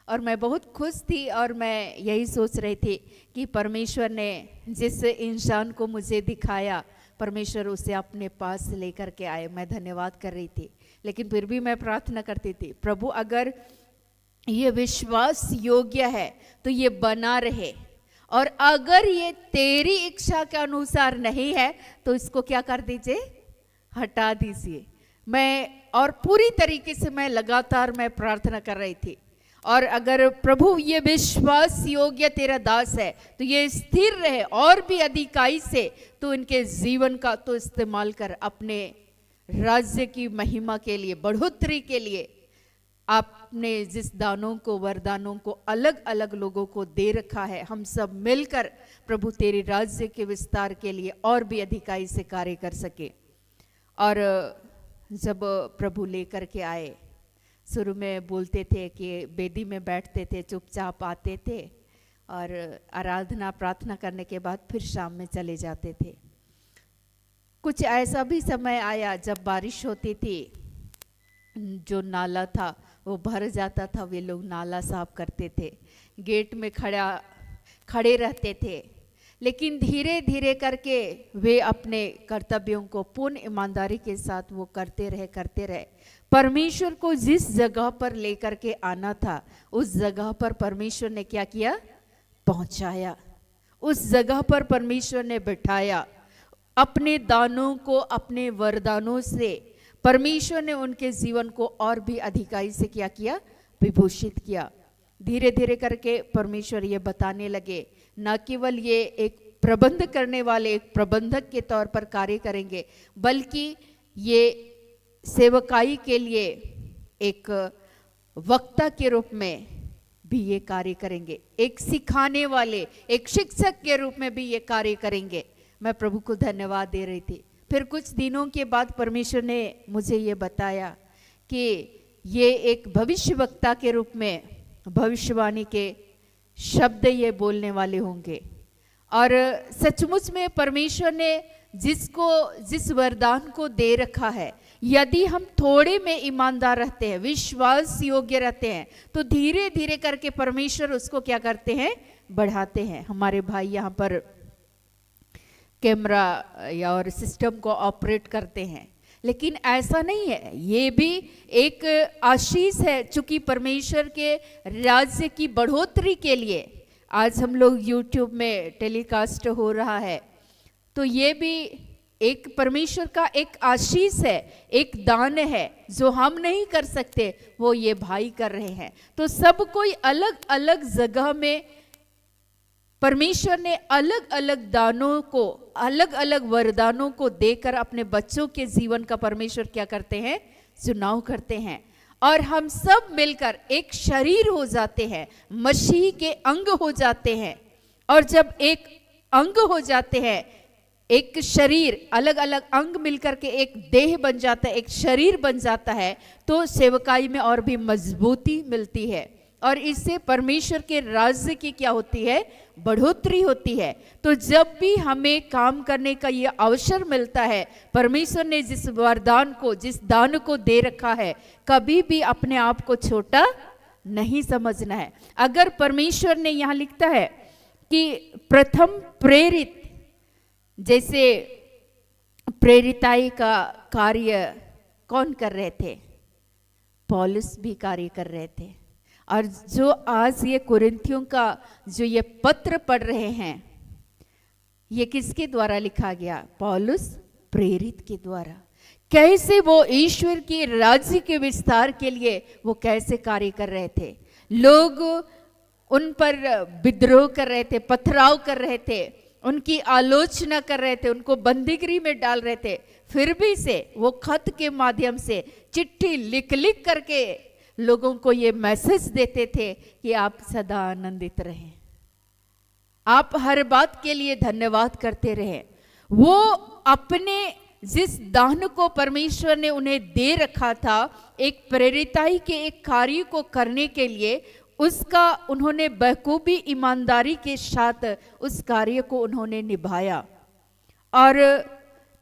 और मैं बहुत खुश थी और मैं यही सोच रही थी कि परमेश्वर ने जिस इंसान को मुझे दिखाया, परमेश्वर उसे अपने पास लेकर के आए। मैं धन्यवाद कर रही थी, लेकिन फिर भी मैं प्रार्थना करती थी, प्रभु अगर ये विश्वास योग्य है तो ये बना रहे, और अगर ये तेरी इच्छा के अनुसार नहीं है तो इसको क्या कर दीजिए, हटा दीजिए। और पूरी तरीके से मैं लगातार प्रार्थना कर रही थी। और अगर प्रभु ये विश्वास योग्य तेरा दास है तो ये स्थिर रहे और भी अधिकाई से तो इनके जीवन का तो इस्तेमाल कर, अपने राज्य की महिमा के लिए, बढ़ोतरी के लिए। आपने जिस दानों को, वरदानों को अलग अलग लोगों को दे रखा है, हम सब मिलकर प्रभु तेरे राज्य के विस्तार के लिए और भी अधिकाई से कार्य कर सके। और जब प्रभु लेकर के आए, शुरू में बोलते थे कि वेदी में बैठते थे, चुपचाप आते थे और आराधना प्रार्थना करने के बाद फिर शाम में चले जाते थे। कुछ ऐसा भी समय आया जब बारिश होती थी, जो नाला था वो भर जाता था, वे लोग नाला साफ करते थे, गेट में खड़े रहते थे। लेकिन धीरे धीरे करके वे अपने कर्तव्यों को पूर्ण ईमानदारी के साथ वो करते रहे। परमेश्वर को जिस जगह पर लेकर के आना था उस जगह पर परमेश्वर ने क्या किया, पहुंचाया। उस जगह पर परमेश्वर ने बिठाया। अपने दानों को, अपने वरदानों से परमेश्वर ने उनके जीवन को और भी अधिकाई से क्या किया, विभूषित किया। धीरे धीरे करके परमेश्वर ये बताने लगे, न केवल ये एक प्रबंध करने वाले, एक प्रबंधक के तौर पर कार्य करेंगे, बल्कि ये सेवकाई के लिए एक वक्ता के रूप में भी ये कार्य करेंगे, एक सिखाने वाले, एक शिक्षक के रूप में भी ये कार्य करेंगे। मैं प्रभु को धन्यवाद दे रही थी। फिर कुछ दिनों के बाद परमेश्वर ने मुझे ये बताया कि ये एक भविष्य वक्ता के रूप में भविष्यवाणी के शब्द ये बोलने वाले होंगे। और सचमुच में परमेश्वर ने जिस वरदान को दे रखा है, यदि हम थोड़े में ईमानदार रहते हैं, विश्वास योग्य रहते हैं, तो धीरे धीरे करके परमेश्वर उसको क्या करते हैं, बढ़ाते हैं। हमारे भाई यहाँ पर कैमरा या और सिस्टम को ऑपरेट करते हैं, लेकिन ऐसा नहीं है, ये भी एक आशीष है। चूंकि परमेश्वर के राज्य की बढ़ोतरी के लिए आज हम लोग YouTube में टेलीकास्ट हो रहा है, तो ये भी एक परमेश्वर का एक आशीष है, एक दान है जो हम नहीं कर सकते, वो ये भाई कर रहे हैं। तो सब कोई अलग अलग जगह में परमेश्वर ने अलग अलग दानों को, अलग अलग वरदानों को देकर अपने बच्चों के जीवन का परमेश्वर क्या करते हैं, चुनाव करते हैं। और हम सब मिलकर एक शरीर हो जाते हैं, मसीह के अंग हो जाते हैं। और जब एक अंग हो जाते हैं, एक शरीर, अलग अलग अंग मिलकर के एक देह बन जाता है, एक शरीर बन जाता है, तो सेवकाई में और भी मजबूती मिलती है। और इससे परमेश्वर के राज्य की क्या होती है, बढ़ोतरी होती है। तो जब भी हमें काम करने का ये अवसर मिलता है, परमेश्वर ने जिस वरदान को, जिस दान को दे रखा है, कभी भी अपने आप को छोटा नहीं समझना है। अगर परमेश्वर ने यहाँ लिखता है कि प्रथम प्रेरित, जैसे प्रेरिताई का कार्य कौन कर रहे थे, पौलुस भी कार्य कर रहे थे। और जो आज ये कुरिन्थियों का जो ये पत्र पढ़ रहे हैं, ये किसके द्वारा लिखा गया, पौलुस प्रेरित के द्वारा। कैसे वो ईश्वर के राज्य के विस्तार के लिए वो कैसे कार्य कर रहे थे। लोग उन पर विद्रोह कर रहे थे, पथराव कर रहे थे, उनकी आलोचना कर रहे थे, उनको बंदीगृह में डाल रहे थे। फिर भी से वो खत के माध्यम से, चिट्ठी लिख लिख करके लोगों को ये मैसेज देते थे कि आप सदा आनंदित रहें, आप हर बात के लिए धन्यवाद करते रहें। वो अपने जिस दान को परमेश्वर ने उन्हें दे रखा था, एक प्रेरिताई के एक कार्य को करने के लिए, उसका उन्होंने बखूबी ईमानदारी के साथ उस कार्य को उन्होंने निभाया। और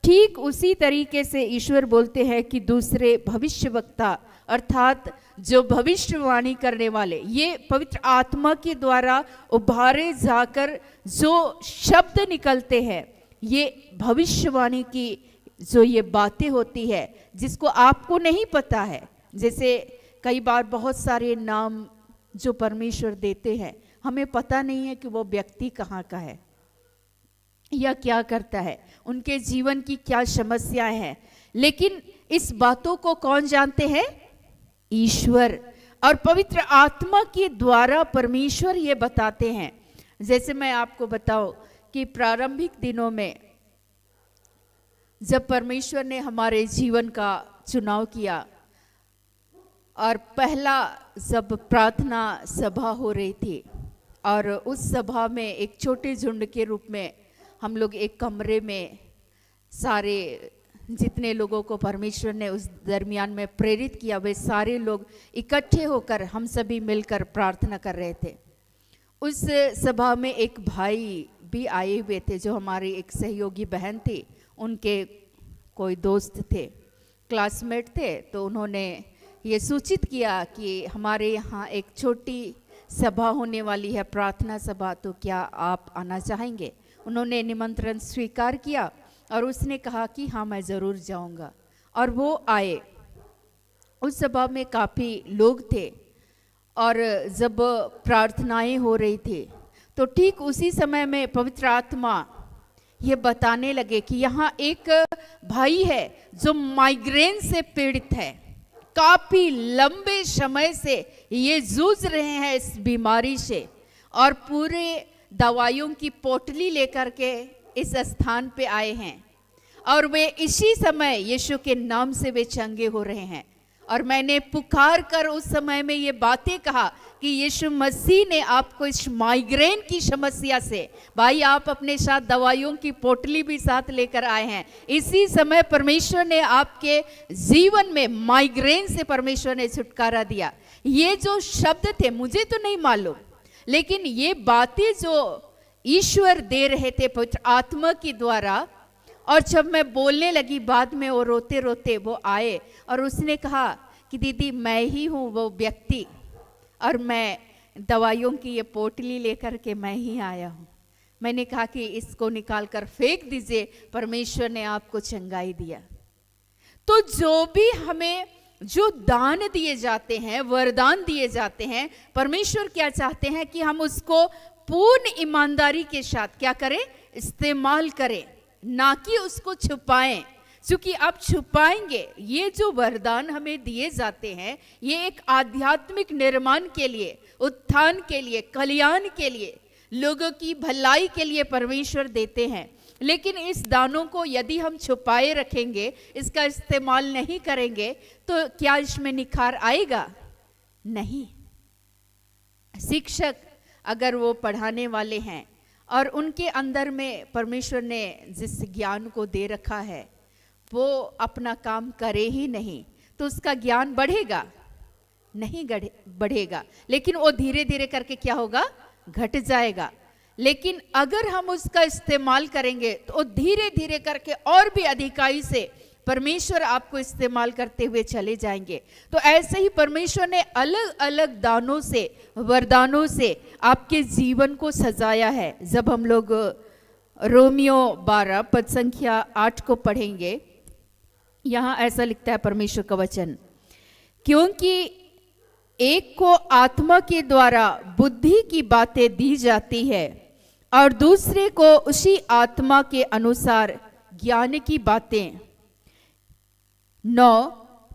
ठीक उसी तरीके से ईश्वर बोलते हैं कि दूसरे भविष्यवक्ता, अर्थात जो भविष्यवाणी करने वाले, ये पवित्र आत्मा के द्वारा उभारे जाकर जो शब्द निकलते हैं, ये भविष्यवाणी की जो ये बातें होती है, जिसको आपको नहीं पता है। जैसे कई बार बहुत सारे नाम जो परमेश्वर देते हैं, हमें पता नहीं है कि वो व्यक्ति कहाँ का है या क्या करता है, उनके जीवन की क्या समस्याएं हैं, लेकिन इस बातों को कौन जानते हैं? ईश्वर और पवित्र आत्मा के द्वारा परमेश्वर ये बताते हैं। जैसे मैं आपको बताऊं कि प्रारंभिक दिनों में जब परमेश्वर ने हमारे जीवन का चुनाव किया और पहला जब प्रार्थना सभा हो रही थी और उस सभा में एक छोटे झुंड के रूप में हम लोग एक कमरे में सारे जितने लोगों को परमेश्वर ने उस दरमियान में प्रेरित किया वे सारे लोग इकट्ठे होकर हम सभी मिलकर प्रार्थना कर रहे थे। उस सभा में एक भाई भी आए हुए थे जो हमारी एक सहयोगी बहन थी, उनके कोई दोस्त थे, क्लासमेट थे। तो उन्होंने ये सूचित किया कि हमारे यहाँ एक छोटी सभा होने वाली है, प्रार्थना सभा, तो क्या आप आना चाहेंगे? उन्होंने निमंत्रण स्वीकार किया और उसने कहा कि हाँ मैं ज़रूर जाऊंगा, और वो आए। उस सभा में काफ़ी लोग थे और जब प्रार्थनाएं हो रही थी तो ठीक उसी समय में पवित्र आत्मा ये बताने लगे कि यहाँ एक भाई है जो माइग्रेन से पीड़ित है, काफ़ी लंबे समय से ये जूझ रहे हैं इस बीमारी से और पूरे दवाइयों की पोटली लेकर के इस स्थान पे आए हैं और वे इसी समय यीशु के नाम से वे चंगे हो रहे हैं। और मैंने पुकार कर उस समय में ये बातें कहा कि यीशु मसीह ने आपको इस माइग्रेन की समस्या से, भाई आप अपने साथ दवाइयों की पोटली भी साथ लेकर आए हैं, इसी समय परमेश्वर ने आपके जीवन में माइग्रेन से परमेश्वर ने छुटकारा दिया। ये जो शब्द थे मुझे तो नहीं मालूम, लेकिन ये बातें जो ईश्वर दे रहे थे पवित्र आत्मा के द्वारा, और जब मैं बोलने लगी बाद में वो रोते रोते वो आए और उसने कहा कि दीदी मैं ही हूँ वो व्यक्ति और मैं दवाइयों की ये पोटली लेकर के मैं ही आया हूँ। मैंने कहा कि इसको निकाल कर फेंक दीजिए, परमेश्वर ने आपको चंगाई दिया। तो जो भी हमें जो दान दिए जाते हैं, वरदान दिए जाते हैं, परमेश्वर क्या चाहते हैं कि हम उसको पूर्ण ईमानदारी के साथ क्या करें? इस्तेमाल करें, ना कि उसको छुपाएं। क्योंकि आप छुपाएंगे, ये जो वरदान हमें दिए जाते हैं ये एक आध्यात्मिक निर्माण के लिए, उत्थान के लिए, कल्याण के लिए, लोगों की भलाई के लिए परमेश्वर देते हैं। लेकिन इस दानों को यदि हम छुपाए रखेंगे, इसका इस्तेमाल नहीं करेंगे, तो क्या इसमें निखार आएगा? नहीं। शिक्षक अगर वो पढ़ाने वाले हैं और उनके अंदर में परमेश्वर ने जिस ज्ञान को दे रखा है वो अपना काम करे ही नहीं, तो उसका ज्ञान बढ़ेगा? नहीं बढ़ेगा, लेकिन वो धीरे धीरे करके क्या होगा? घट जाएगा। लेकिन अगर हम उसका इस्तेमाल करेंगे तो धीरे धीरे करके और भी अधिकाई से परमेश्वर आपको इस्तेमाल करते हुए चले जाएंगे। तो ऐसे ही परमेश्वर ने अलग अलग दानों से, वरदानों से आपके जीवन को सजाया है। जब हम लोग रोमियो 12 पद संख्या 8 को पढ़ेंगे, यहाँ ऐसा लिखता है परमेश्वर का वचन, क्योंकि एक को आत्मा के द्वारा बुद्धि की बातें दी जाती है और दूसरे को उसी आत्मा के अनुसार ज्ञान की बातें। 9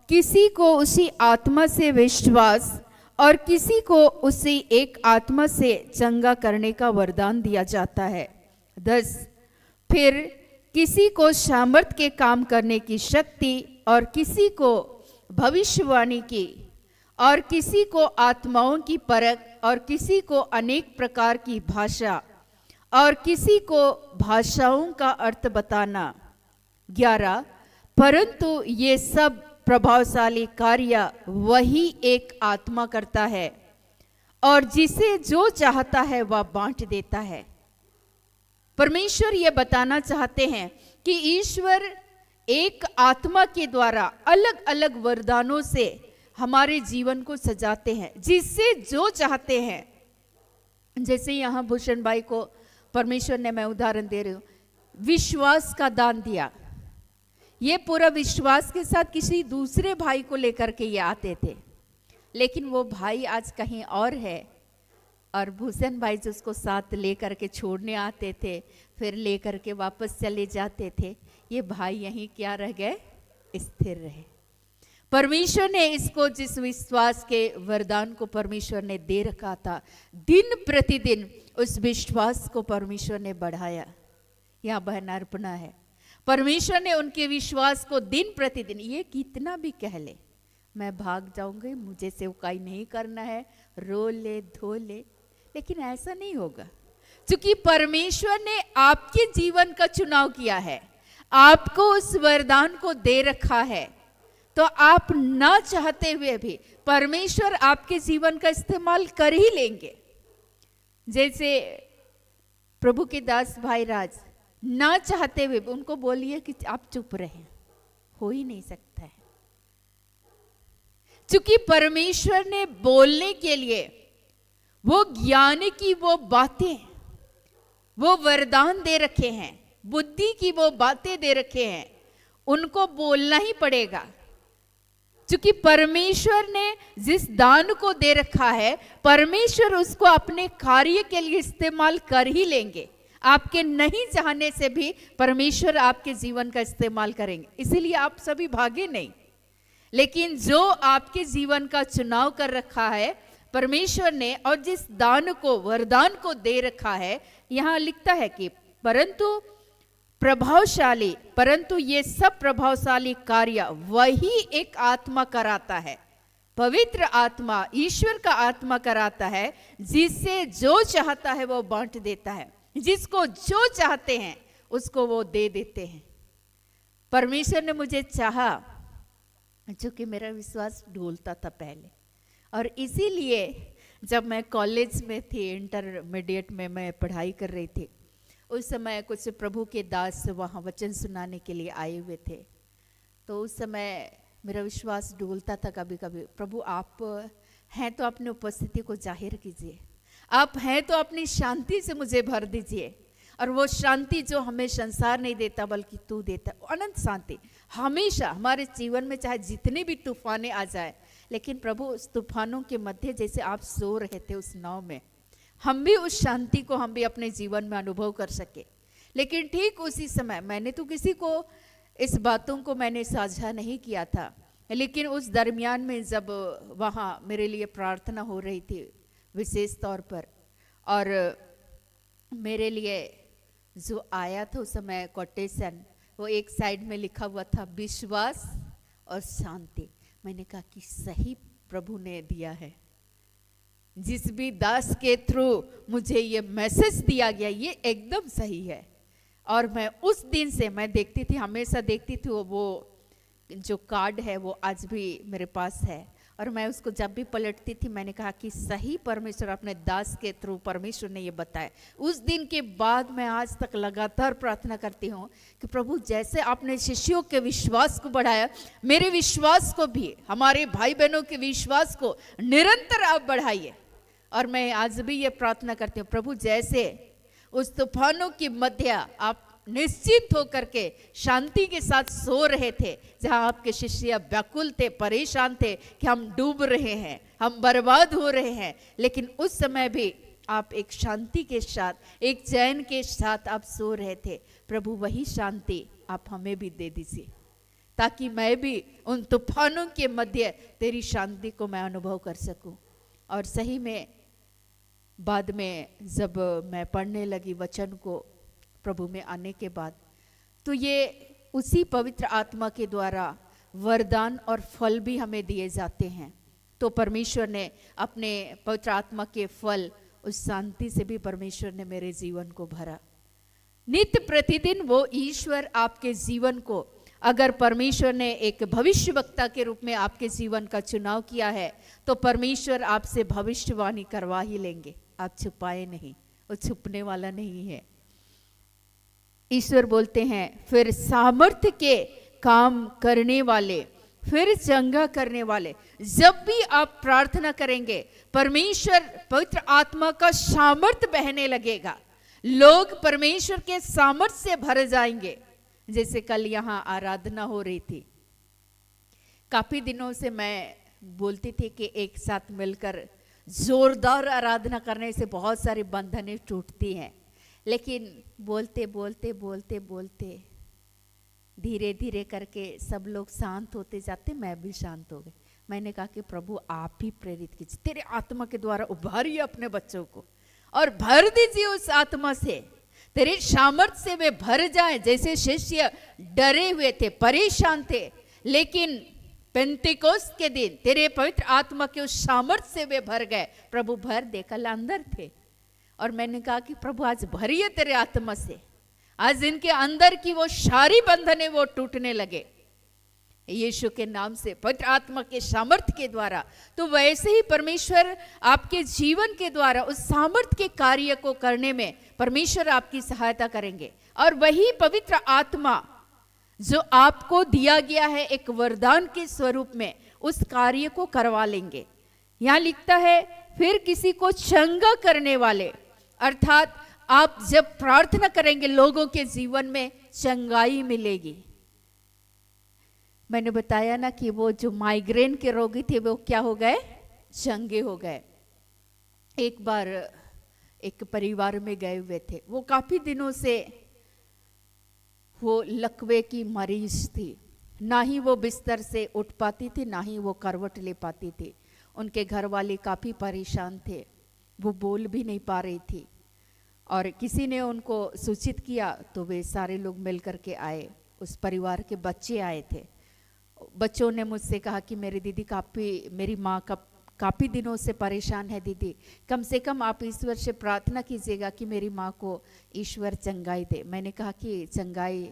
किसी को उसी आत्मा से विश्वास और किसी को उसी एक आत्मा से चंगा करने का वरदान दिया जाता है। 10 फिर किसी को सामर्थ के काम करने की शक्ति और किसी को भविष्यवाणी की और किसी को आत्माओं की परख और किसी को अनेक प्रकार की भाषा और किसी को भाषाओं का अर्थ बताना। 11 परंतु ये सब प्रभावशाली कार्य वही एक आत्मा करता है और जिसे जो चाहता है वह बांट देता है। परमेश्वर ये बताना चाहते हैं कि ईश्वर एक आत्मा के द्वारा अलग अलग वरदानों से हमारे जीवन को सजाते हैं, जिससे जो चाहते हैं। जैसे यहाँ भूषण भाई को परमेश्वर ने, मैं उदाहरण दे रही हूँ, विश्वास का दान दिया। ये पूरा विश्वास के साथ किसी दूसरे भाई को लेकर के ये आते थे, लेकिन वो भाई आज कहीं और है, और भूषण भाई जो उसको साथ लेकर के छोड़ने आते थे, फिर लेकर के वापस चले जाते थे, ये भाई यहीं क्या रह गए, स्थिर रहे। परमेश्वर ने इसको, जिस विश्वास के वरदान को परमेश्वर ने दे रखा था, दिन प्रतिदिन उस विश्वास को परमेश्वर ने बढ़ाया। यहाँ बहन अर्पणा है, परमेश्वर ने उनके विश्वास को दिन प्रतिदिन, ये कितना भी कह ले मैं भाग जाऊंगी, मुझे सेवकाई नहीं करना है, रो ले धो ले, लेकिन ऐसा नहीं होगा, क्योंकि परमेश्वर ने आपके जीवन का चुनाव किया है, आपको उस वरदान को दे रखा है, तो आप ना चाहते हुए भी परमेश्वर आपके जीवन का इस्तेमाल कर ही लेंगे। जैसे प्रभु के दास भाई राज, ना चाहते हुए उनको बोलिए कि आप चुप रहें, हो ही नहीं सकता है, क्योंकि परमेश्वर ने बोलने के लिए वो ज्ञान की वो बातें, वो वरदान दे रखे हैं, बुद्धि की वो बातें दे रखे हैं, उनको बोलना ही पड़ेगा। क्योंकि परमेश्वर ने जिस दान को दे रखा है, परमेश्वर उसको अपने कार्य के लिए इस्तेमाल कर ही लेंगे। आपके नहीं चाहने से भी परमेश्वर आपके जीवन का इस्तेमाल करेंगे, इसीलिए आप सभी भागे नहीं। लेकिन जो आपके जीवन का चुनाव कर रखा है परमेश्वर ने, और जिस दान को, वरदान को दे रखा है, यहाँ लिखता है कि परंतु ये सब प्रभावशाली कार्य वही एक आत्मा कराता है, पवित्र आत्मा, ईश्वर का आत्मा कराता है, जिससे जो चाहता है वो बांट देता है, जिसको जो चाहते हैं उसको वो दे देते हैं। परमेश्वर ने मुझे चाहा, जो कि मेरा विश्वास ढोलता था पहले, और इसीलिए जब मैं कॉलेज में थी, इंटरमीडिएट में मैं पढ़ाई कर रही थी, उस समय कुछ प्रभु के दास वहाँ वचन सुनाने के लिए आए हुए थे, तो उस समय मेरा विश्वास डोलता था कभी कभी, प्रभु आप हैं तो अपनी उपस्थिति को जाहिर कीजिए, आप हैं तो अपनी शांति से मुझे भर दीजिए, और वो शांति जो हमें संसार नहीं देता बल्कि तू देता, अनंत शांति हमेशा हमारे जीवन में, चाहे जितने भी तूफानें आ जाए, लेकिन प्रभु उस तूफानों के मध्य जैसे आप सो रहे थे उस नाव में, हम भी उस शांति को हम भी अपने जीवन में अनुभव कर सके। लेकिन ठीक उसी समय, मैंने तो किसी को इस बातों को मैंने साझा नहीं किया था, लेकिन उस दरमियान में जब वहाँ मेरे लिए प्रार्थना हो रही थी विशेष तौर पर, और मेरे लिए जो आया था उस समय कोटेशन, वो एक साइड में लिखा हुआ था विश्वास और शांति। मैंने कहा कि सही प्रभु ने दिया है, जिस भी दास के थ्रू मुझे ये मैसेज दिया गया ये एकदम सही है। और मैं उस दिन से मैं देखती थी, हमेशा देखती थी, वो जो कार्ड है वो आज भी मेरे पास है, और मैं उसको जब भी पलटती थी मैंने कहा कि सही परमेश्वर अपने दास के थ्रू परमेश्वर ने ये बताया। उस दिन के बाद मैं आज तक लगातार प्रार्थना करती हूँ कि प्रभु जैसे आपने शिष्यों के विश्वास को बढ़ाया, मेरे विश्वास को भी, हमारे भाई बहनों के विश्वास को निरंतर आप बढ़ाइए। और मैं आज भी ये प्रार्थना करती हूँ, प्रभु जैसे उस तूफानों की मध्य आप निश्चित होकर के शांति के साथ सो रहे थे, जहां आपके शिष्य व्याकुल थे, परेशान थे कि हम डूब रहे हैं, हम बर्बाद हो रहे हैं, लेकिन उस समय भी आप एक शांति के साथ, एक चैन के साथ आप सो रहे थे। प्रभु वही शांति आप हमें भी दे दीजिए, ताकि मैं भी उन तूफानों के मध्य तेरी शांति को मैं अनुभव कर सकूं। और सही में बाद में जब मैं पढ़ने लगी वचन को प्रभु में आने के बाद, तो ये उसी पवित्र आत्मा के द्वारा वरदान और फल भी हमें दिए जाते हैं। तो परमेश्वर ने अपने पवित्र आत्मा के फल, उस शांति से भी परमेश्वर ने मेरे जीवन को भरा। नित्य प्रतिदिन वो ईश्वर आपके जीवन को, अगर परमेश्वर ने एक भविष्यवक्ता के रूप में आपके जीवन का चुनाव किया है, तो परमेश्वर आपसे भविष्यवाणी करवा ही लेंगे, आप छुपाए नहीं, वो छुपने वाला नहीं है। ईश्वर बोलते हैं, फिर सामर्थ्य के काम करने वाले, फिर चंगा करने वाले। जब भी आप प्रार्थना करेंगे, परमेश्वर पवित्र आत्मा का सामर्थ्य बहने लगेगा, लोग परमेश्वर के सामर्थ्य से भर जाएंगे। जैसे कल यहाँ आराधना हो रही थी, काफी दिनों से मैं बोलती थी कि एक साथ मिलकर जोरदार आराधना करने से बहुत सारी बंधनें टूटती हैं, लेकिन बोलते बोलते बोलते बोलते धीरे धीरे करके सब लोग शांत होते जाते, मैं भी शांत हो गई। मैंने कहा कि प्रभु आप ही प्रेरित कीजिए, तेरे आत्मा के द्वारा उभारिए अपने बच्चों को और भर दीजिए उस आत्मा से, तेरे सामर्थ्य से वे भर जाएं। जैसे शिष्य डरे हुए थे, परेशान थे, लेकिन पेंतिकोस्त के दिन तेरे पवित्र आत्मा के उस सामर्थ्य से वे भर गए। प्रभु भर दे, कल अंदर थे और मैंने कहा कि प्रभु आज भरिए तेरे आत्मा से, आज इनके अंदर की वो सारी बंधनें वो टूटने लगे यीशु के नाम से, पवित्र आत्मा के सामर्थ्य के द्वारा। तो वैसे ही परमेश्वर आपके जीवन के द्वारा उस सामर्थ्य के कार्य को करने में परमेश्वर आपकी सहायता करेंगे, और वही पवित्र आत्मा जो आपको दिया गया है एक वरदान के स्वरूप में, उस कार्य को करवा लेंगे। यहाँ लिखता है फिर किसी को चंगा करने वाले, अर्थात आप जब प्रार्थना करेंगे लोगों के जीवन में चंगाई मिलेगी। मैंने बताया ना कि वो जो माइग्रेन के रोगी थे वो क्या हो गए, चंगे हो गए। एक बार एक परिवार में गए हुए थे, वो काफी दिनों से वो लकवे की मरीज थी, ना ही वो बिस्तर से उठ पाती थी, ना ही वो करवट ले पाती थी। उनके घर वाले काफी परेशान थे, वो बोल भी नहीं पा रही थी, और किसी ने उनको सूचित किया तो वे सारे लोग मिल करके आए। उस परिवार के बच्चे आए थे। बच्चों ने मुझसे कहा कि मेरी माँ काफ़ी दिनों से परेशान है दीदी, कम से कम आप ईश्वर से प्रार्थना कीजिएगा कि मेरी माँ को ईश्वर चंगाई दे। मैंने कहा कि चंगाई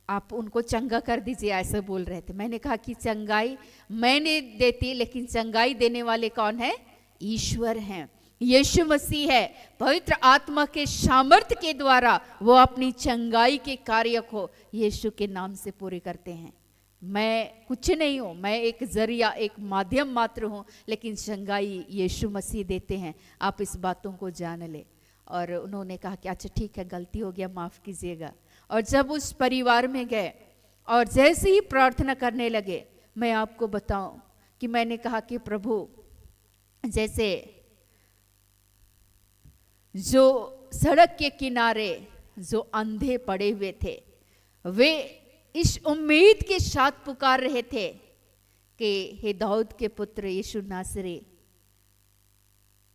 आप उनको चंगा कर दीजिए, ऐसे बोल रहे थे। मैंने कहा कि चंगाई मैं नहीं देती, लेकिन चंगाई देने वाले कौन है, ईश्वर हैं, यीशु मसीह है। पवित्र आत्मा के सामर्थ्य के द्वारा वो अपनी चंगाई के कार्य को यीशु के नाम से पूरे करते हैं। मैं कुछ नहीं हूँ, मैं एक जरिया, एक माध्यम मात्र हूँ, लेकिन चंगाई यीशु मसीह देते हैं, आप इस बातों को जान ले। और उन्होंने कहा कि अच्छा ठीक है, गलती हो गया, माफ़ कीजिएगा। और जब उस परिवार में गए और जैसे ही प्रार्थना करने लगे, मैं आपको बताऊं कि मैंने कहा कि प्रभु, जैसे जो सड़क के किनारे जो अंधे पड़े हुए थे, वे इस उम्मीद के साथ पुकार रहे थे कि हे दाऊद के पुत्र यीशु नासरी,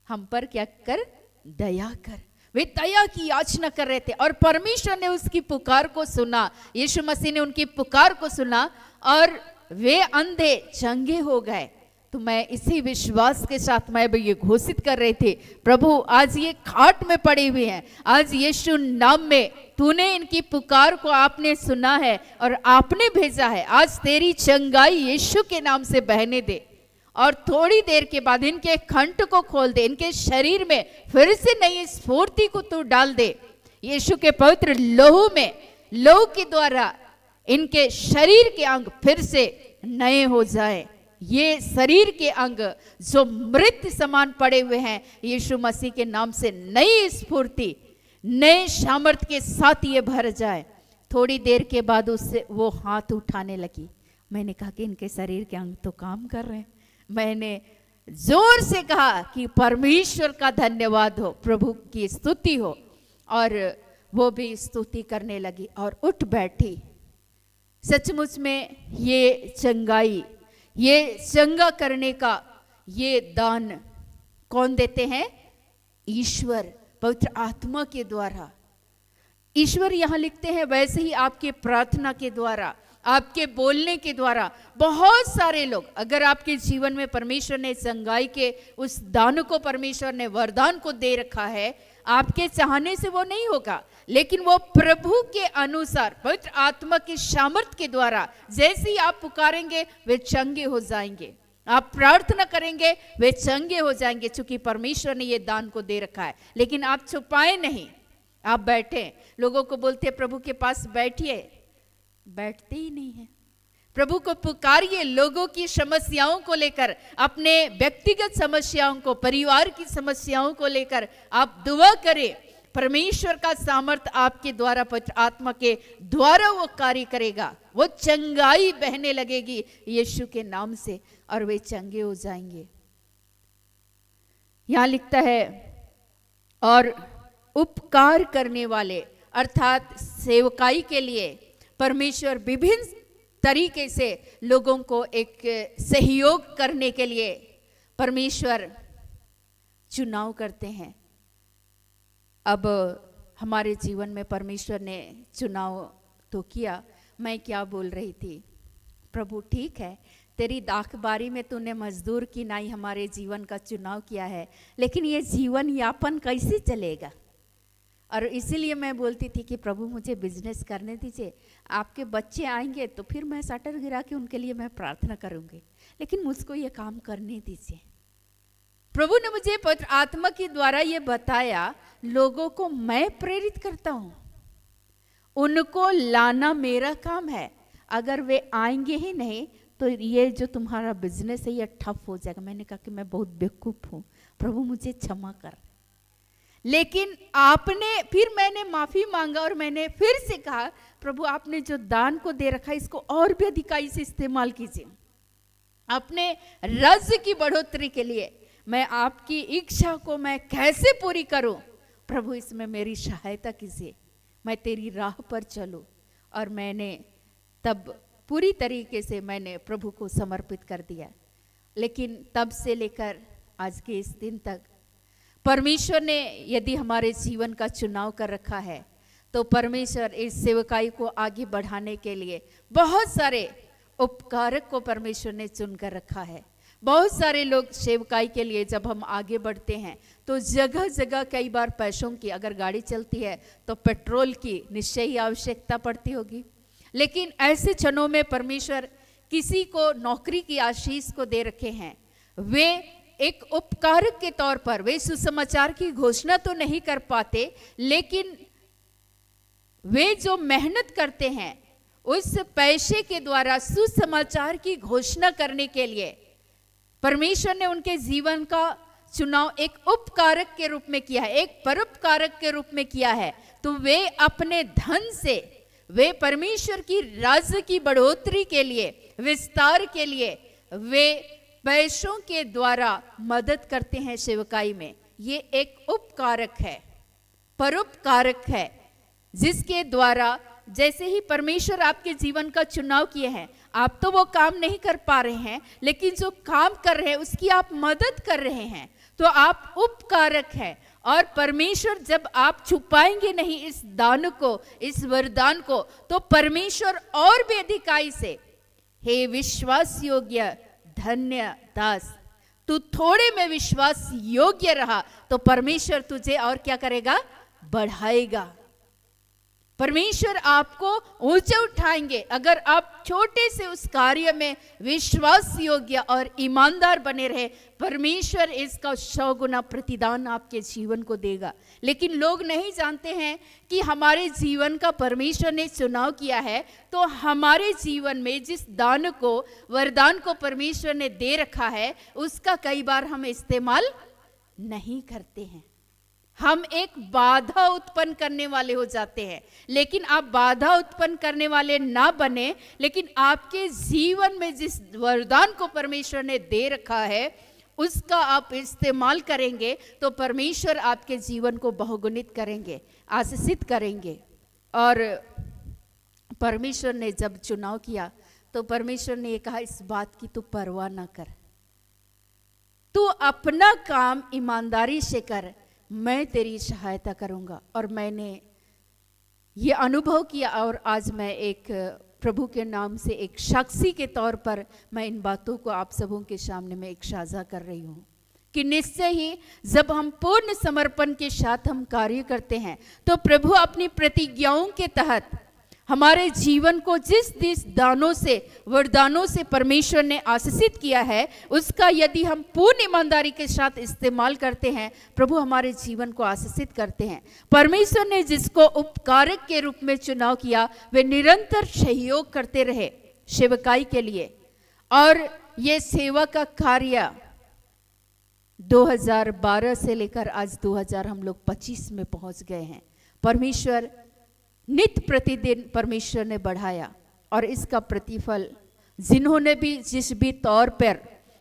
हम पर क्या कर, दया कर। वे दया की याचना कर रहे थे और परमेश्वर ने उसकी पुकार को सुना, यीशु मसीह ने उनकी पुकार को सुना और वे अंधे चंगे हो गए। तो मैं इसी विश्वास के साथ मैं भी ये घोषित कर रही थी, प्रभु आज ये खाट में पड़े हुए हैं, आज यीशु नाम में तूने इनकी पुकार को आपने सुना है और आपने भेजा है, आज तेरी चंगाई यीशु के नाम से बहने दे। और थोड़ी देर के बाद इनके कंठ को खोल दे, इनके शरीर में फिर से नई स्फूर्ति को तू डाल दे। यीशु के पवित्र लहू में, लहू के द्वारा इनके शरीर के अंग फिर से नए हो जाए। ये शरीर के अंग जो मृत समान पड़े हुए हैं, यीशु मसीह के नाम से नई स्फूर्ति, नए सामर्थ्य के साथ ये भर जाए। थोड़ी देर के बाद उससे वो हाथ उठाने लगी। मैंने कहा कि इनके शरीर के अंग तो काम कर रहे हैं। मैंने जोर से कहा कि परमेश्वर का धन्यवाद हो, प्रभु की स्तुति हो, और वो भी स्तुति करने लगी और उठ बैठी। सचमुच में ये चंगाई, ये चंगा करने का ये दान कौन देते हैं, ईश्वर, पवित्र आत्मा के द्वारा। ईश्वर यहाँ लिखते हैं वैसे ही आपके प्रार्थना के द्वारा, आपके बोलने के द्वारा बहुत सारे लोग, अगर आपके जीवन में परमेश्वर ने चंगाई के उस दान को, परमेश्वर ने वरदान को दे रखा है, आपके चाहने से वो नहीं होगा, लेकिन वो प्रभु के अनुसार पवित्र आत्मा की सामर्थ्य के द्वारा जैसे ही आप पुकारेंगे वे चंगे हो जाएंगे, आप प्रार्थना करेंगे वे चंगे हो जाएंगे, क्योंकि परमेश्वर ने ये दान को दे रखा है। लेकिन आप छुपाए नहीं, आप बैठे, लोगों को बोलते हैं प्रभु के पास बैठिए, बैठते ही नहीं है। प्रभु को पुकारिए, लोगों की समस्याओं को लेकर, अपने व्यक्तिगत समस्याओं को, परिवार की समस्याओं को लेकर आप दुआ करें। परमेश्वर का सामर्थ्य आपके द्वारा, पवित्र आत्मा के द्वारा वो कार्य करेगा, वो चंगाई बहने लगेगी यीशु के नाम से और वे चंगे हो जाएंगे। यहाँ लिखता है, और उपकार करने वाले अर्थात सेवकाई के लिए परमेश्वर विभिन्न तरीके से लोगों को एक सहयोग करने के लिए परमेश्वर चुनाव करते हैं। अब हमारे जीवन में परमेश्वर ने चुनाव तो किया। मैं क्या बोल रही थी, प्रभु ठीक है, तेरी दाखबारी में तूने मजदूर की नाई हमारे जीवन का चुनाव किया है, लेकिन ये जीवन यापन कैसे चलेगा। और इसीलिए मैं बोलती थी कि प्रभु मुझे बिजनेस करने दीजिए, आपके बच्चे आएंगे तो फिर मैं शटर गिरा के उनके लिए मैं प्रार्थना करूंगी, लेकिन मुझको ये काम करने दीजिए। प्रभु ने मुझे पवित्र आत्मा के द्वारा ये बताया, लोगों को मैं प्रेरित करता हूं, उनको लाना मेरा काम है। अगर वे आएंगे ही नहीं तो ये जो तुम्हारा बिजनेस है ये ठप हो जाएगा। मैंने कहा कि मैं बहुत बेवकूफ हूं, प्रभु मुझे क्षमा कर। लेकिन आपने, फिर मैंने माफी मांगा और मैंने फिर से कहा, प्रभु आपने जो दान को दे रखा है इसको और भी अधिकाई से इस्तेमाल कीजिए अपने राज्य की बढ़ोतरी के लिए। मैं आपकी इच्छा को मैं कैसे पूरी करूं, प्रभु इसमें मेरी सहायता कीजिए, मैं तेरी राह पर चलूं। और मैंने तब पूरी तरीके से मैंने प्रभु को समर्पित कर दिया। लेकिन तब से लेकर आज के इस दिन तक परमेश्वर ने यदि हमारे जीवन का चुनाव कर रखा है, तो परमेश्वर इस सेवकाई को आगे बढ़ाने के लिए बहुत सारे उपकारक को परमेश्वर ने चुनकर रखा है। बहुत सारे लोग सेवकाई के लिए जब हम आगे बढ़ते हैं तो जगह जगह कई बार पैसों की, अगर गाड़ी चलती है तो पेट्रोल की निश्चय ही आवश्यकता पड़ती होगी। लेकिन ऐसे क्षणों में परमेश्वर किसी को नौकरी की आशीष को दे रखे हैं, वे एक उपकारक के तौर पर, वे सुसमाचार की घोषणा तो नहीं कर पाते, लेकिन वे जो मेहनत करते हैं उस पैसे के द्वारा सुसमाचार की घोषणा करने के लिए परमेश्वर ने उनके जीवन का चुनाव एक उपकारक के रूप में किया है, एक परोपकारक के रूप में किया है। तो वे अपने धन से, वे परमेश्वर की राज्य की बढ़ोतरी के लिए, विस्तार के लिए वे पैसों के द्वारा मदद करते हैं सेवकाई में। ये एक उपकारक है, परोपकारक है, जिसके द्वारा जैसे ही परमेश्वर आपके जीवन का चुनाव किए हैं, आप तो वो काम नहीं कर पा रहे हैं, लेकिन जो काम कर रहे हैं उसकी आप मदद कर रहे हैं, तो आप उपकारक हैं। और परमेश्वर जब आप छुपाएंगे नहीं इस दान को, इस वरदान को, तो परमेश्वर और भी अधिकाई से, हे विश्वास योग्य धन्य दास, तू थोड़े में विश्वास योग्य रहा, तो परमेश्वर तुझे और क्या करेगा, बढ़ाएगा। परमेश्वर आपको ऊंचे उठाएंगे अगर आप छोटे से उस कार्य में विश्वास योग्य और ईमानदार बने रहे। परमेश्वर इसका 100 गुना प्रतिदान आपके जीवन को देगा। लेकिन लोग नहीं जानते हैं कि हमारे जीवन का परमेश्वर ने चुनाव किया है, तो हमारे जीवन में जिस दान को, वरदान को परमेश्वर ने दे रखा है, उसका कई बार हम इस्तेमाल नहीं करते हैं। हम एक बाधा उत्पन्न करने वाले हो जाते हैं। लेकिन आप बाधा उत्पन्न करने वाले ना बने, लेकिन आपके जीवन में जिस वरदान को परमेश्वर ने दे रखा है उसका आप इस्तेमाल करेंगे, तो परमेश्वर आपके जीवन को बहुगुणित करेंगे, आशीषित करेंगे। और परमेश्वर ने जब चुनाव किया तो परमेश्वर ने ये कहा, इस बात की तू परवाह ना कर, तू अपना काम ईमानदारी से कर, मैं तेरी सहायता करूंगा। और मैंने ये अनुभव किया, और आज मैं एक प्रभु के नाम से एक साक्षी के तौर पर मैं इन बातों को आप सबों के सामने में एक साझा कर रही हूँ कि निश्चय ही जब हम पूर्ण समर्पण के साथ हम कार्य करते हैं, तो प्रभु अपनी प्रतिज्ञाओं के तहत हमारे जीवन को जिस दानों से, वरदानों से परमेश्वर ने आशीषित किया है, उसका यदि हम पूर्ण ईमानदारी के साथ इस्तेमाल करते हैं, प्रभु हमारे जीवन को आशीषित करते हैं। परमेश्वर ने जिसको उपकारक के रूप में चुनाव किया, वे निरंतर सहयोग करते रहे सेवकाई के लिए। और ये सेवा का कार्य 2012 से लेकर आज 2025 में पहुंच गए हैं। परमेश्वर नित्य प्रतिदिन परमेश्वर ने बढ़ाया, और इसका प्रतिफल जिन्होंने भी जिस भी तौर पर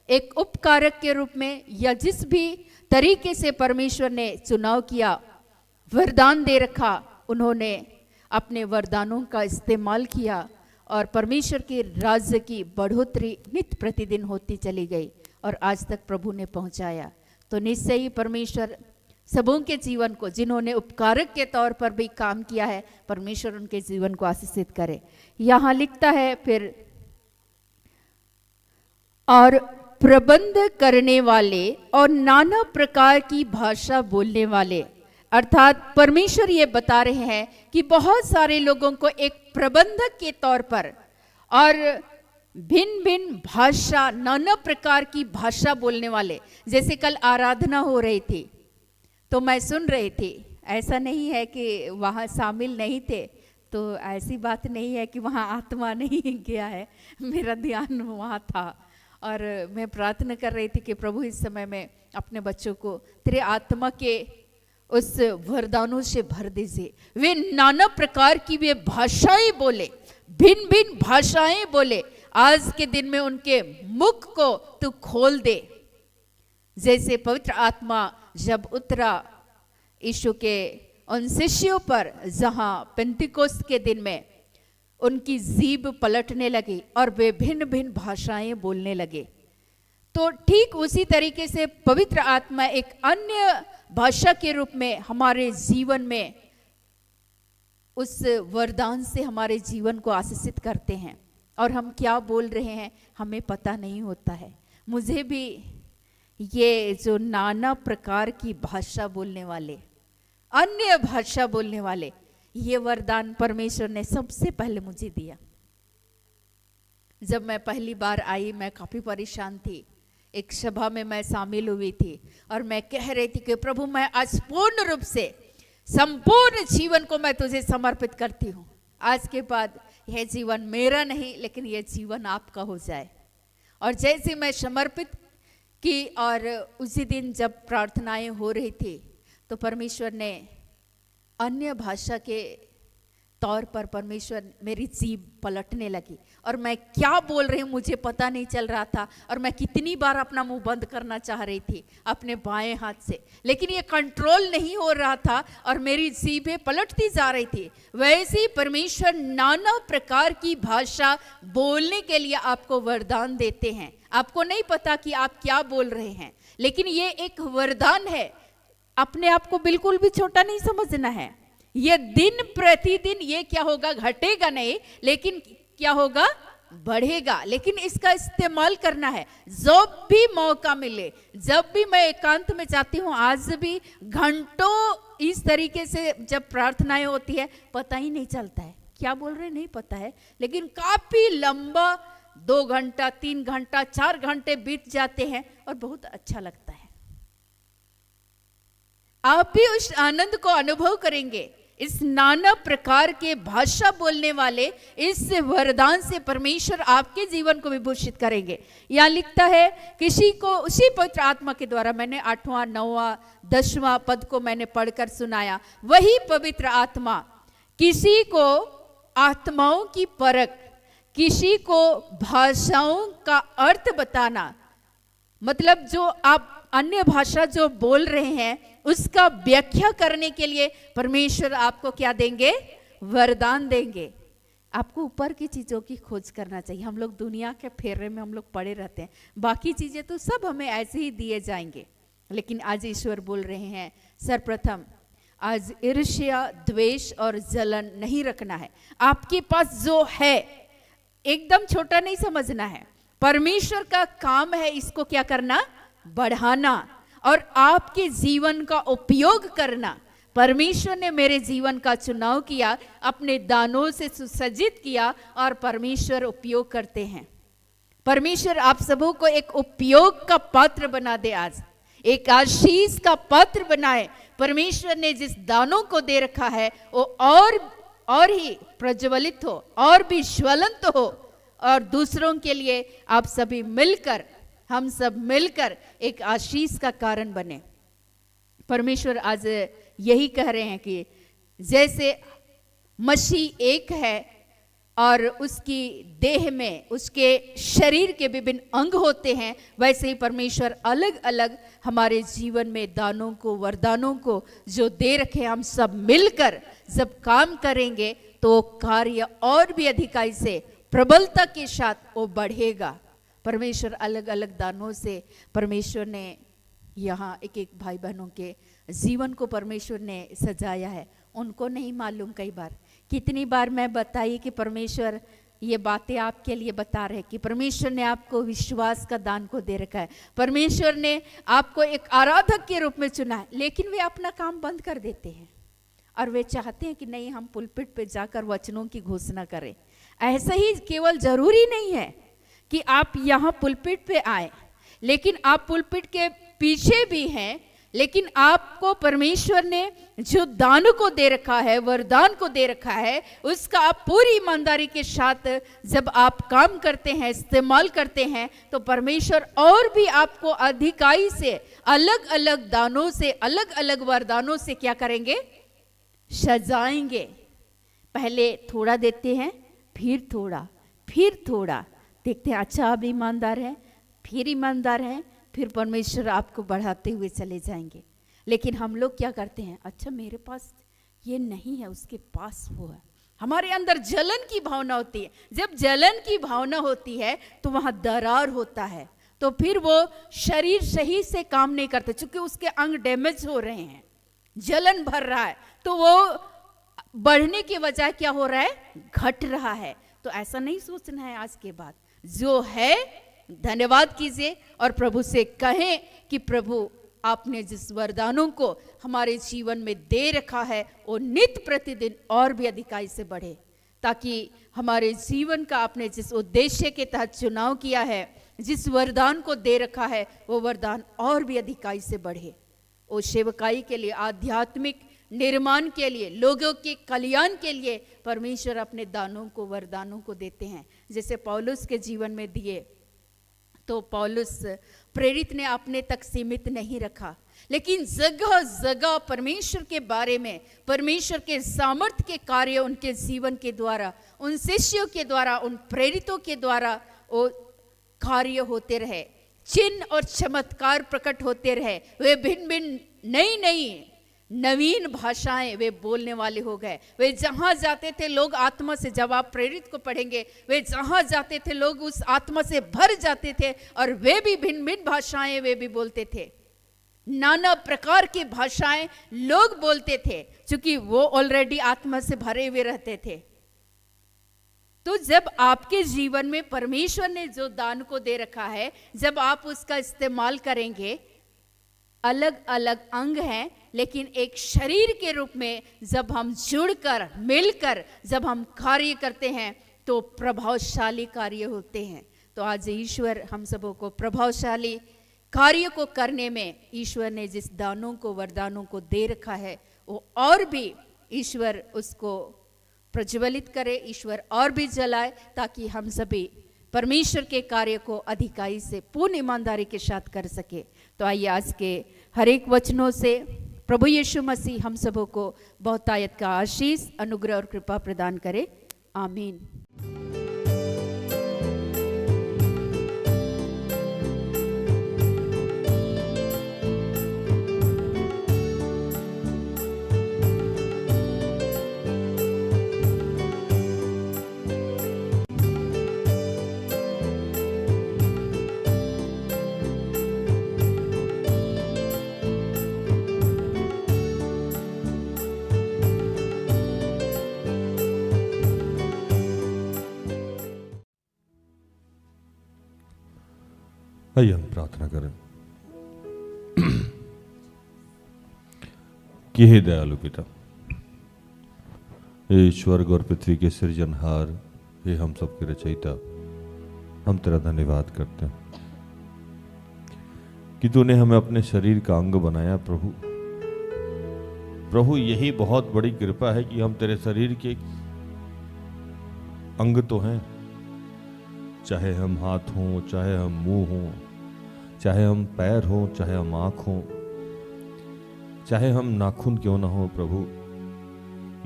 एक उपकारक के रूप में या जिस भी तरीके से परमेश्वर ने चुनाव किया, वरदान दे रखा, उन्होंने अपने वरदानों का इस्तेमाल किया और परमेश्वर के राज्य की बढ़ोतरी नित्य प्रतिदिन होती चली गई और आज तक प्रभु ने पहुंचाया। तो निश्चय ही परमेश्वर सबों के जीवन को, जिन्होंने उपकारक के तौर पर भी काम किया है, परमेश्वर उनके जीवन को आशीषित करे। यहाँ लिखता है फिर, और प्रबंध करने वाले और नाना प्रकार की भाषा बोलने वाले, अर्थात परमेश्वर ये बता रहे हैं कि बहुत सारे लोगों को एक प्रबंधक के तौर पर और भिन्न भिन्न भाषा, नाना प्रकार की भाषा बोलने वाले, जैसे कल आराधना हो रही थी तो मैं सुन रही थी, ऐसा नहीं है कि वहाँ शामिल नहीं थे, तो ऐसी बात नहीं है कि वहाँ आत्मा नहीं गया है, मेरा ध्यान वहाँ था और मैं प्रार्थना कर रही थी कि प्रभु इस समय में अपने बच्चों को तेरे आत्मा के उस वरदानों से भर दीजिए, वे नाना प्रकार की वे भाषाएं बोले, भिन्न भिन्न भाषाएं बोले। आज के दिन में उनके मुख को तू खोल दे, जैसे पवित्र आत्मा जब उतरा यीशु के उन शिष्यों पर, जहां पेंतिकोस्त के दिन में उनकी जीभ पलटने लगी और वे भिन्न भिन्न भाषाएं बोलने लगे। तो ठीक उसी तरीके से पवित्र आत्मा एक अन्य भाषा के रूप में हमारे जीवन में उस वरदान से हमारे जीवन को आशीषित करते हैं और हम क्या बोल रहे हैं हमें पता नहीं होता है। मुझे भी ये जो नाना प्रकार की भाषा बोलने वाले, अन्य भाषा बोलने वाले, ये वरदान परमेश्वर ने सबसे पहले मुझे दिया। जब मैं पहली बार आई मैं काफी परेशान थी, एक सभा में मैं शामिल हुई थी और मैं कह रही थी कि प्रभु मैं आज पूर्ण रूप से संपूर्ण जीवन को मैं तुझे समर्पित करती हूँ। आज के बाद यह जीवन मेरा नहीं लेकिन यह जीवन आपका हो जाए। और जैसे मैं समर्पित की और उसी दिन जब प्रार्थनाएं हो रही थी तो परमेश्वर ने अन्य भाषा के तौर पर परमेश्वर मेरी जीभ पलटने लगी और मैं क्या बोल रही हूँ मुझे पता नहीं चल रहा था और मैं कितनी बार अपना मुंह बंद करना चाह रही थी अपने बाएं हाथ से, लेकिन ये कंट्रोल नहीं हो रहा था और मेरी जीभें पलटती जा रही थी। वैसे ही परमेश्वर नाना प्रकार की भाषा बोलने के लिए आपको वरदान देते हैं। आपको नहीं पता कि आप क्या बोल रहे हैं, लेकिन ये एक वरदान है। अपने आप को बिल्कुल भी छोटा नहीं समझना है। ये दिन प्रतिदिन ये क्या होगा, घटेगा नहीं लेकिन क्या होगा, बढ़ेगा। लेकिन इसका इस्तेमाल करना है। जब भी मौका मिले, जब भी मैं एकांत में जाती हूँ, आज भी घंटों इस तरीके से जब प्रार्थनाएं होती है पता ही नहीं चलता है क्या बोल रहे नहीं पता है, लेकिन काफी लंबा 2 घंटा 3 घंटा 4 घंटे बीत जाते हैं और बहुत अच्छा लगता है। आप भी उस आनंद को अनुभव करेंगे। इस नाना प्रकार के भाषा बोलने वाले इस वरदान से परमेश्वर आपके जीवन को विभूषित करेंगे। यहाँ लिखता है किसी को उसी पवित्र आत्मा के द्वारा, मैंने 8वां 9वां 10वां पद को मैंने पढ़कर सुनाया, वही पवित्र आत्मा किसी को आत्माओं की परख, किसी को भाषाओं का अर्थ बताना, मतलब जो आप अन्य भाषा जो बोल रहे हैं उसका व्याख्या करने के लिए परमेश्वर आपको क्या देंगे, वरदान देंगे। आपको ऊपर की चीजों की खोज करना चाहिए। हम लोग दुनिया के फेरे में हम लोग पड़े रहते हैं, बाकी चीजें तो सब हमें ऐसे ही दिए जाएंगे। लेकिन आज ईश्वर बोल रहे हैं सर्वप्रथम आज ईर्ष्या द्वेष और जलन नहीं रखना है। आपके पास जो है एकदम छोटा नहीं समझना है। परमेश्वर का काम है इसको क्या करना, बढ़ाना और आपके जीवन का उपयोग करना। परमेश्वर ने मेरे जीवन का चुनाव किया, अपने दानों से सुसज्जित किया और परमेश्वर उपयोग करते हैं। परमेश्वर आप सबों को एक उपयोग का पात्र बना दे, आज एक आशीष का पात्र बनाए। परमेश्वर ने जिस दानों को दे रखा है वो और ही प्रज्वलित हो और भी ज्वलंत हो और दूसरों के लिए आप सभी मिलकर, हम सब मिलकर एक आशीष का कारण बने। परमेश्वर आज यही कह रहे हैं कि जैसे मसीह एक है और उसकी देह में उसके शरीर के विभिन्न अंग होते हैं, वैसे ही परमेश्वर अलग अलग हमारे जीवन में दानों को, वरदानों को जो दे रखे, हम सब मिलकर जब काम करेंगे तो कार्य और भी अधिकाई से प्रबलता के साथ वो बढ़ेगा। परमेश्वर अलग अलग दानों से परमेश्वर ने यहाँ एक एक भाई बहनों के जीवन को परमेश्वर ने सजाया है। उनको नहीं मालूम, कई बार कितनी बार मैं बताई कि परमेश्वर ये बातें आपके लिए बता रहे कि परमेश्वर ने आपको विश्वास का दान को दे रखा है, परमेश्वर ने आपको एक आराधक के रूप में चुना है, लेकिन वे अपना काम बंद कर देते हैं और वे चाहते हैं कि नहीं, हम पुलपिट पे जाकर वचनों की घोषणा करें। ऐसा ही केवल जरूरी नहीं है कि आप यहाँ पुलपिट पे आए, लेकिन आप पुलपिट के पीछे भी हैं, लेकिन आपको परमेश्वर ने जो दान को दे रखा है, वरदान को दे रखा है, उसका आप पूरी ईमानदारी के साथ जब आप काम करते हैं, इस्तेमाल करते हैं, तो परमेश्वर और भी आपको अधिकाई से, अलग अलग दानों से, अलग अलग वरदानों से क्या करेंगे, सजाएंगे। पहले थोड़ा देते हैं, फिर थोड़ा, फिर थोड़ा, देखते हैं अच्छा आप ईमानदार हैं, फिर ईमानदार हैं, फिर परमेश्वर आपको बढ़ाते हुए चले जाएंगे। लेकिन हम लोग क्या करते हैं, अच्छा मेरे पास ये नहीं है, उसके पास वो है। हमारे अंदर जलन की भावना होती है। जब जलन की भावना होती है तो वहाँ दरार होता है, तो फिर वो शरीर सही से काम नहीं करते, क्योंकि उसके अंग डैमेज हो रहे हैं, जलन भर रहा है, तो वो बढ़ने के बजाय क्या हो रहा है, घट रहा है। तो ऐसा नहीं सोचना है। आज के बाद जो है धन्यवाद कीजिए और प्रभु से कहें कि प्रभु आपने जिस वरदानों को हमारे जीवन में दे रखा है वो नित्य प्रतिदिन और भी अधिकाई से बढ़े, ताकि हमारे जीवन का आपने जिस उद्देश्य के तहत चुनाव किया है, जिस वरदान को दे रखा है, वो वरदान और भी अधिकाई से बढ़े। वो सेवकाई के लिए, आध्यात्मिक निर्माण के लिए, लोगों के कल्याण के लिए परमेश्वर अपने दानों को, वरदानों को देते हैं। जैसे पौलुस के जीवन में दिए, तो पौलुस प्रेरित ने अपने तक सीमित नहीं रखा, लेकिन जगह जगह परमेश्वर के बारे में, परमेश्वर के सामर्थ्य के कार्य उनके जीवन के द्वारा, उन शिष्यों के द्वारा, उन प्रेरितों के द्वारा वो कार्य होते रहे, चिन्ह और चमत्कार प्रकट होते रहे। वे भिन्न भिन्न नई नई नवीन भाषाएं वे बोलने वाले हो गए। वे जहां जाते थे लोग आत्मा से, जब आप प्रेरित को पढ़ेंगे, वे जहां जाते थे लोग उस आत्मा से भर जाते थे, और वे भी भिन्न भिन्न भाषाएं वे भी बोलते थे, नाना प्रकार की भाषाएं लोग बोलते थे, क्योंकि वो ऑलरेडी आत्मा से भरे हुए रहते थे। तो जब आपके जीवन में परमेश्वर ने जो दान को दे रखा है, जब आप उसका इस्तेमाल करेंगे, अलग अलग अंग हैं लेकिन एक शरीर के रूप में जब हम जुड़कर, मिलकर जब हम कार्य करते हैं तो प्रभावशाली कार्य होते हैं। तो आज ईश्वर हम सबों को प्रभावशाली कार्य को करने में, ईश्वर ने जिस दानों को, वरदानों को दे रखा है, वो और भी ईश्वर उसको प्रज्वलित करे, ईश्वर और भी जलाए, ताकि हम सभी परमेश्वर के कार्य को अधिकाई से पूर्ण ईमानदारी के साथ कर सके। तो आइए आज के हर एक वचनों से प्रभु यीशु मसीह हम सबों को बहुतायत का आशीष, अनुग्रह और कृपा प्रदान करे। आमीन। आइए हम प्रार्थना करें। कि हे दयालु पिता, हे स्वर्ग और पृथ्वी के सृजनहार, हे हम सबके रचयिता, हम तेरा धन्यवाद करते हैं कि तूने हमें अपने शरीर का अंग बनाया। प्रभु यही बहुत बड़ी कृपा है कि हम तेरे शरीर के अंग तो हैं, चाहे हम हाथ हों, चाहे हम मुंह हों, चाहे हम पैर हों, चाहे हम आँख हों, चाहे हम नाखून क्यों ना हो प्रभु,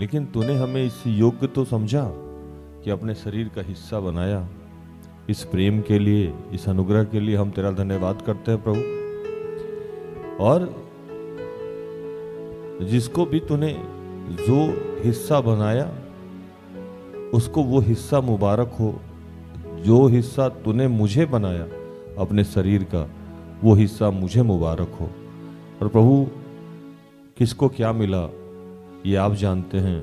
लेकिन तूने हमें इस योग्य तो समझा कि अपने शरीर का हिस्सा बनाया। इस प्रेम के लिए, इस अनुग्रह के लिए हम तेरा धन्यवाद करते हैं प्रभु। और जिसको भी तूने जो हिस्सा बनाया उसको वो हिस्सा मुबारक हो। जो हिस्सा तूने मुझे बनाया अपने शरीर का, वो हिस्सा मुझे मुबारक हो। और प्रभु, किसको क्या मिला ये आप जानते हैं।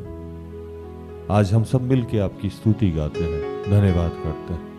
आज हम सब मिलके आपकी स्तुति गाते हैं, धन्यवाद करते हैं।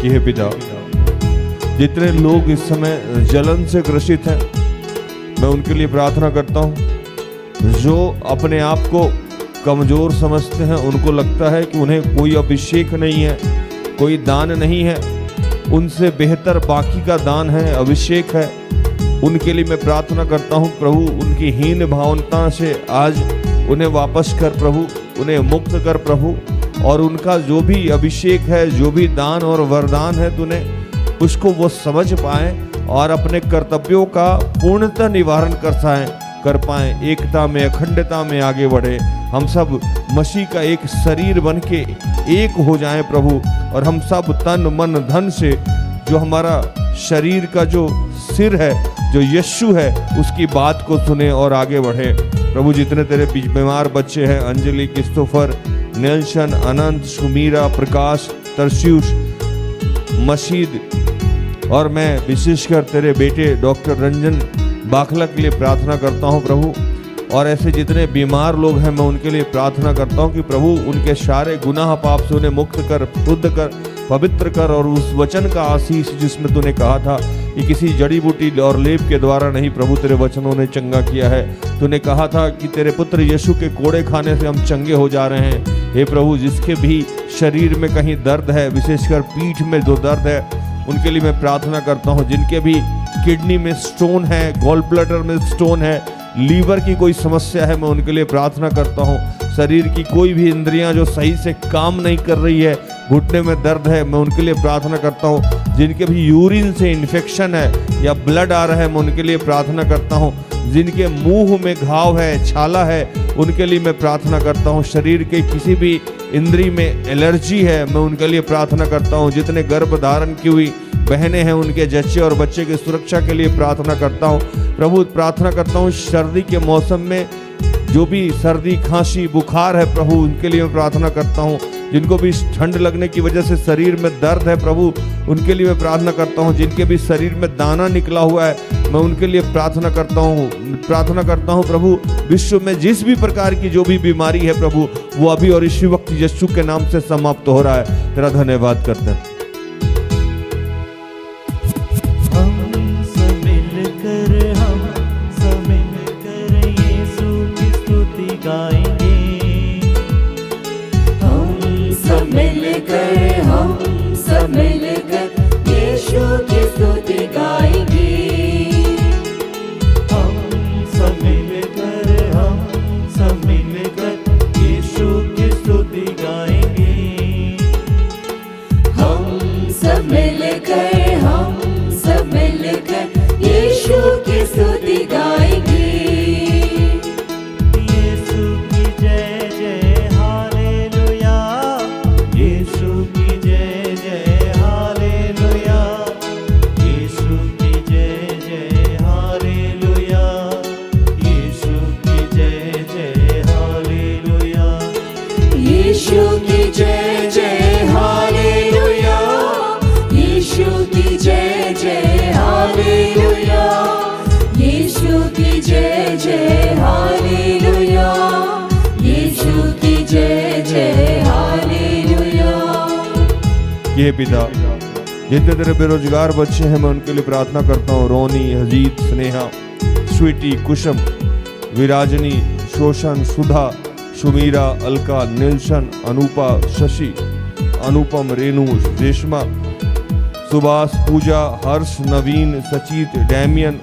हे पिता, जितने लोग इस समय जलन से ग्रसित हैं, मैं उनके लिए प्रार्थना करता हूँ। जो अपने आप को कमजोर समझते हैं, उनको लगता है कि उन्हें कोई अभिषेक नहीं है, कोई दान नहीं है, उनसे बेहतर बाकी का दान है, अभिषेक है। उनके लिए मैं प्रार्थना करता हूँ प्रभु, उनकी हीन भावना से आज उन्हें वापस कर प्रभु, उन्हें मुक्त कर प्रभु। और उनका जो भी अभिषेक है, जो भी दान और वरदान है तूने, उसको वो समझ पाए और अपने कर्तव्यों का पूर्णतः निवारण कर पाए, एकता में, अखंडता में आगे बढ़े। हम सब मसीह का एक शरीर बन के एक हो जाएं प्रभु, और हम सब तन मन धन से जो हमारा शरीर का जो सिर है, जो यीशु है, उसकी बात को सुने और आगे बढ़े प्रभु। जितने तेरे बीमार बच्चे हैं, अंजलि, क्रिस्टोफर, नेल्सन, अनंत, सुमीरा, प्रकाश, तरस्यूश, मशीद, और मैं विशेषकर तेरे बेटे डॉक्टर रंजन बाखला के लिए प्रार्थना करता हूं प्रभु। और ऐसे जितने बीमार लोग हैं, मैं उनके लिए प्रार्थना करता हूं कि प्रभु उनके सारे गुनाह पाप से उन्हें मुक्त कर, शुद्ध कर, पवित्र कर। और उस वचन का आशीष जिसमें तूने कहा था कि किसी जड़ी बूटी और लेप के द्वारा नहीं प्रभु, तेरे वचनों ने चंगा किया है। तूने कहा था कि तेरे पुत्र यीशु के कोड़े खाने से हम चंगे हो जा रहे हैं। हे प्रभु, जिसके भी शरीर में कहीं दर्द है, विशेषकर पीठ में जो दर्द है, उनके लिए मैं प्रार्थना करता हूँ। जिनके भी किडनी में स्टोन है, गॉल ब्लैडर में स्टोन है, लीवर की कोई समस्या है, मैं उनके लिए प्रार्थना करता हूँ। शरीर की कोई भी इंद्रियां जो सही से काम नहीं कर रही है, घुटने में दर्द है, मैं उनके लिए प्रार्थना करता हूँ। जिनके भी यूरिन से इन्फेक्शन है या ब्लड आ रहा है, मैं उनके लिए प्रार्थना करता हूँ। जिनके मुंह में घाव है, छाला है, उनके लिए मैं प्रार्थना करता हूँ। शरीर के किसी भी इंद्री में एलर्जी है, मैं उनके लिए प्रार्थना करता हूँ। जितने गर्भ धारण की हुई बहनें हैं, उनके जच्चे और बच्चे की सुरक्षा के लिए प्रार्थना करता हूँ प्रभु। प्रार्थना करता हूँ सर्दी के मौसम में जो भी सर्दी, खांसी, बुखार है प्रभु, उनके लिए मैं प्रार्थना करता हूँ। जिनको भी प्रचंड लगने की वजह से शरीर में दर्द है प्रभु, उनके लिए मैं प्रार्थना करता हूँ। जिनके भी शरीर में दाना निकला हुआ है, मैं उनके लिए प्रार्थना करता हूँ प्रभु। विश्व में जिस भी प्रकार की जो भी बीमारी है प्रभु, वो अभी और इसी वक्त यीशु के नाम से समाप्त हो रहा है। तेरा धन्यवाद करते हैं। यीशु की जय जय हालेलुया, यीशु की जय जय हालेलुया, यीशु की जय जय हालेलुया, यीशु की जय जय हालेलुया। ये पिता, जितने तेरे बेरोजगार बच्चे हैं मैं उनके लिए प्रार्थना करता हूँ। रोनी, हजीत, स्नेहा, स्वीटी, कुसुम, विराजनी, शोषण, सुधा, सुमीरा, अलका, निलशन, अनूपा, शशि, अनुपम, रेणु, रेशमा, सुभाष, पूजा, हर्ष, नवीन, सचित, डैमियन,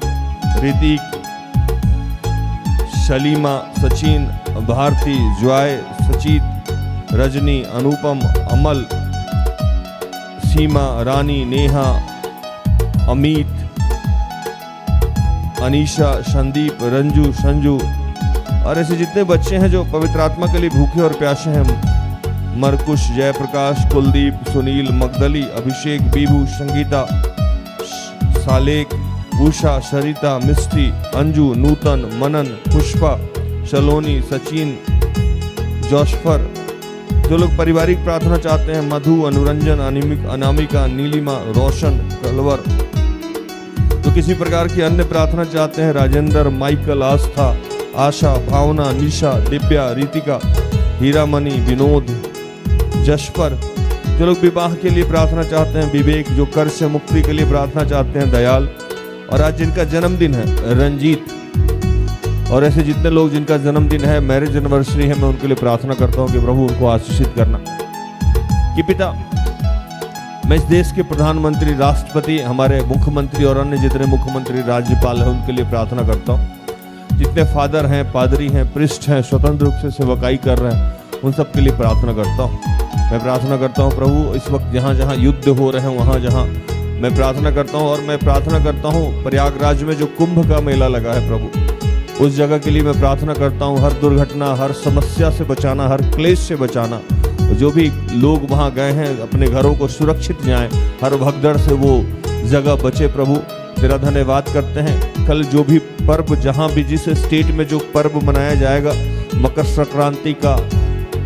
ऋतिक, शलीमा, सचिन, भारती, जॉय, सचित, रजनी, अनुपम, अमल, सीमा, रानी, नेहा, अमित, अनीशा, संदीप, रंजू, संजू और ऐसे जितने बच्चे हैं जो पवित्र आत्मा के लिए भूखे और प्यासे हैं। मरकुश, जयप्रकाश, कुलदीप, सुनील, मगदली, अभिषेक, बीबू, संगीता, सालेक, उषा, सरिता, मिष्टी, अंजू, नूतन, मनन, पुष्पा, सलोनी, सचिन, जोशफर। जो लोग पारिवारिक प्रार्थना चाहते हैं, मधु, अनुरंजन, अनामिका, नीलिमा, रोशन, कलवर। तो किसी प्रकार की अन्य प्रार्थना चाहते हैं, राजेंद्र, माइकल, आस्था, आशा, भावना, निशा, दिव्या, रितिका, हीरामणि, विनोद, जशपर। जो लोग विवाह के लिए प्रार्थना चाहते हैं, विवेक। जो कर्ज से मुक्ति के लिए प्रार्थना चाहते हैं, दयाल। और आज जिनका जन्मदिन है, रंजीत। और ऐसे जितने लोग जिनका जन्मदिन है, मैरिज एनिवर्सरी है, मैं उनके लिए प्रार्थना करता हूँ कि प्रभु उनको आशीषित करना। कि पिता, मैं इस देश के प्रधानमंत्री, राष्ट्रपति, हमारे मुख्यमंत्री और अन्य जितने मुख्यमंत्री, राज्यपाल हैं, उनके लिए प्रार्थना करता हूँ। जितने फादर हैं, पादरी हैं, प्रिस्ट हैं, स्वतंत्र रूप से सेवकाई कर रहे हैं, उन सब के लिए प्रार्थना करता हूँ। मैं प्रार्थना करता हूँ प्रभु, इस वक्त जहाँ जहाँ युद्ध हो रहे हैं वहाँ जहाँ मैं प्रार्थना करता हूँ। और मैं प्रार्थना करता हूँ प्रयागराज में जो कुंभ का मेला लगा है प्रभु, उस जगह के लिए मैं प्रार्थना करता हूँ। हर दुर्घटना, हर समस्या से बचाना, हर क्लेश से बचाना। जो भी लोग वहाँ गए हैं अपने घरों को सुरक्षित जाएं, हर भगदड़ से वो जगह बचे प्रभु। तेरा धन्यवाद करते हैं। कल जो भी पर्व, जहाँ भी जिस स्टेट में जो पर्व मनाया जाएगा, मकर संक्रांति का,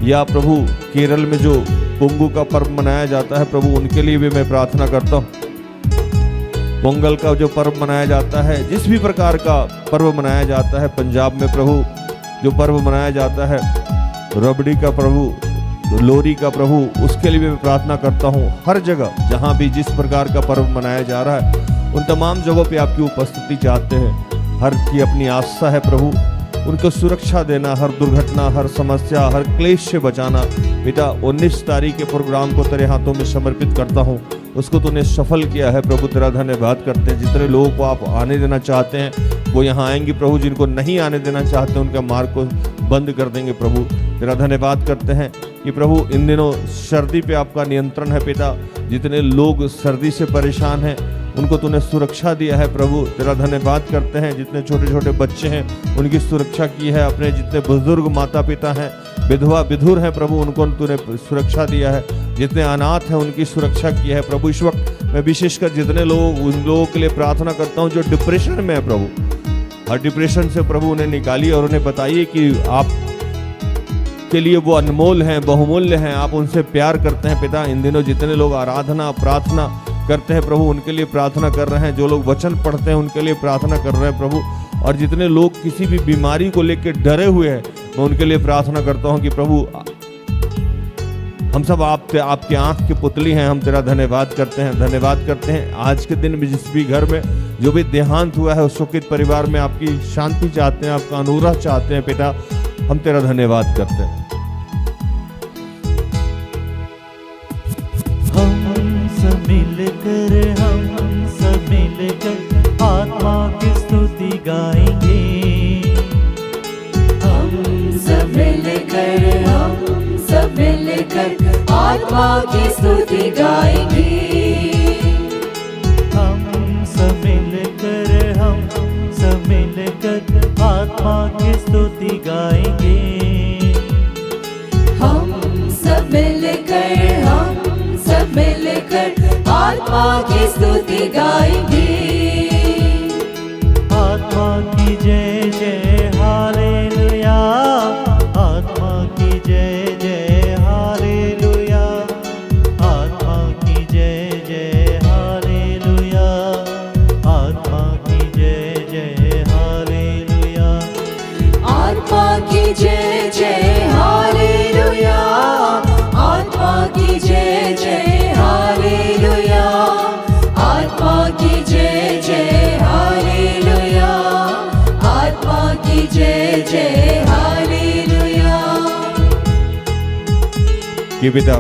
या प्रभु केरल में जो पोंगल का पर्व मनाया जाता है प्रभु, उनके लिए भी मैं प्रार्थना करता हूँ। पोंगल का जो पर्व मनाया जाता है, जिस भी प्रकार का पर्व मनाया जाता है, पंजाब में प्रभु जो पर्व मनाया जाता है, रबड़ी का प्रभु, लोरी का प्रभु, उसके लिए भी मैं प्रार्थना करता हूँ। हर जगह जहाँ भी जिस प्रकार का पर्व मनाया जा रहा है, उन तमाम जगहों पे आपकी उपस्थिति चाहते हैं। हर की अपनी आस्था है प्रभु, उनको सुरक्षा देना, हर दुर्घटना, हर समस्या, हर क्लेश से बचाना। बेटा 19 तारीख के प्रोग्राम को तेरे हाथों में समर्पित करता हूँ, उसको तूने सफल किया है प्रभु, तेरा धन्यवाद करते हैं। जितने लोगों को आप आने देना चाहते हैं वो यहाँ आएंगे प्रभु, जिनको नहीं आने देना चाहते उनका मार्ग को बंद कर देंगे प्रभु। तेरा धन्यवाद करते हैं कि प्रभु इन दिनों सर्दी पे आपका नियंत्रण है पिता। जितने लोग सर्दी से परेशान हैं उनको तूने सुरक्षा दिया है प्रभु, तेरा धन्यवाद करते हैं। जितने छोटे छोटे बच्चे हैं उनकी सुरक्षा की है, अपने जितने बुजुर्ग माता पिता हैं, विधवा विधुर हैं प्रभु, उनको तूने सुरक्षा दिया है। जितने अनाथ हैं उनकी सुरक्षा की है प्रभु। इस वक्त मैं विशेषकर जितने लोग, उन लोगों के लिए प्रार्थना करता हूँ जो डिप्रेशन में है प्रभु, हर डिप्रेशन से प्रभु उन्हें निकालिए और उन्हें बताइए कि आप के लिए वो अनमोल हैं, बहुमूल्य हैं, आप उनसे प्यार करते हैं पिता। इन दिनों जितने लोग आराधना प्रार्थना करते हैं प्रभु, उनके लिए प्रार्थना कर रहे हैं। जो लोग वचन पढ़ते हैं उनके लिए प्रार्थना कर रहे हैं प्रभु। और जितने लोग किसी भी बीमारी को लेकर डरे हुए हैं, मैं उनके लिए प्रार्थना करता हूं कि प्रभु हम सब आपके आंख की पुतली हैं। हम तेरा धन्यवाद करते हैं, धन्यवाद करते हैं। आज के दिन में जिस भी घर में जो भी देहांत हुआ है, उस शोकित परिवार में आपकी शांति चाहते हैं, आपका अनुग्रह चाहते हैं पिता। हम तेरा धन्यवाद करते हैं। हम सब मिलकर आत्मा की स्तुति गाएंगे। हम सब मिलकर आत्मा की स्तुति गाएंगे। हम सब मिलकर आत्मा की स्तुति गाएंगे। हम सब मिलकर आत्मा की स्तुति गाएंगे। आत्मा की जय जय हालेलुया, आत्मा की जय जय हालेलुया। जय हालेलुया। कि पिता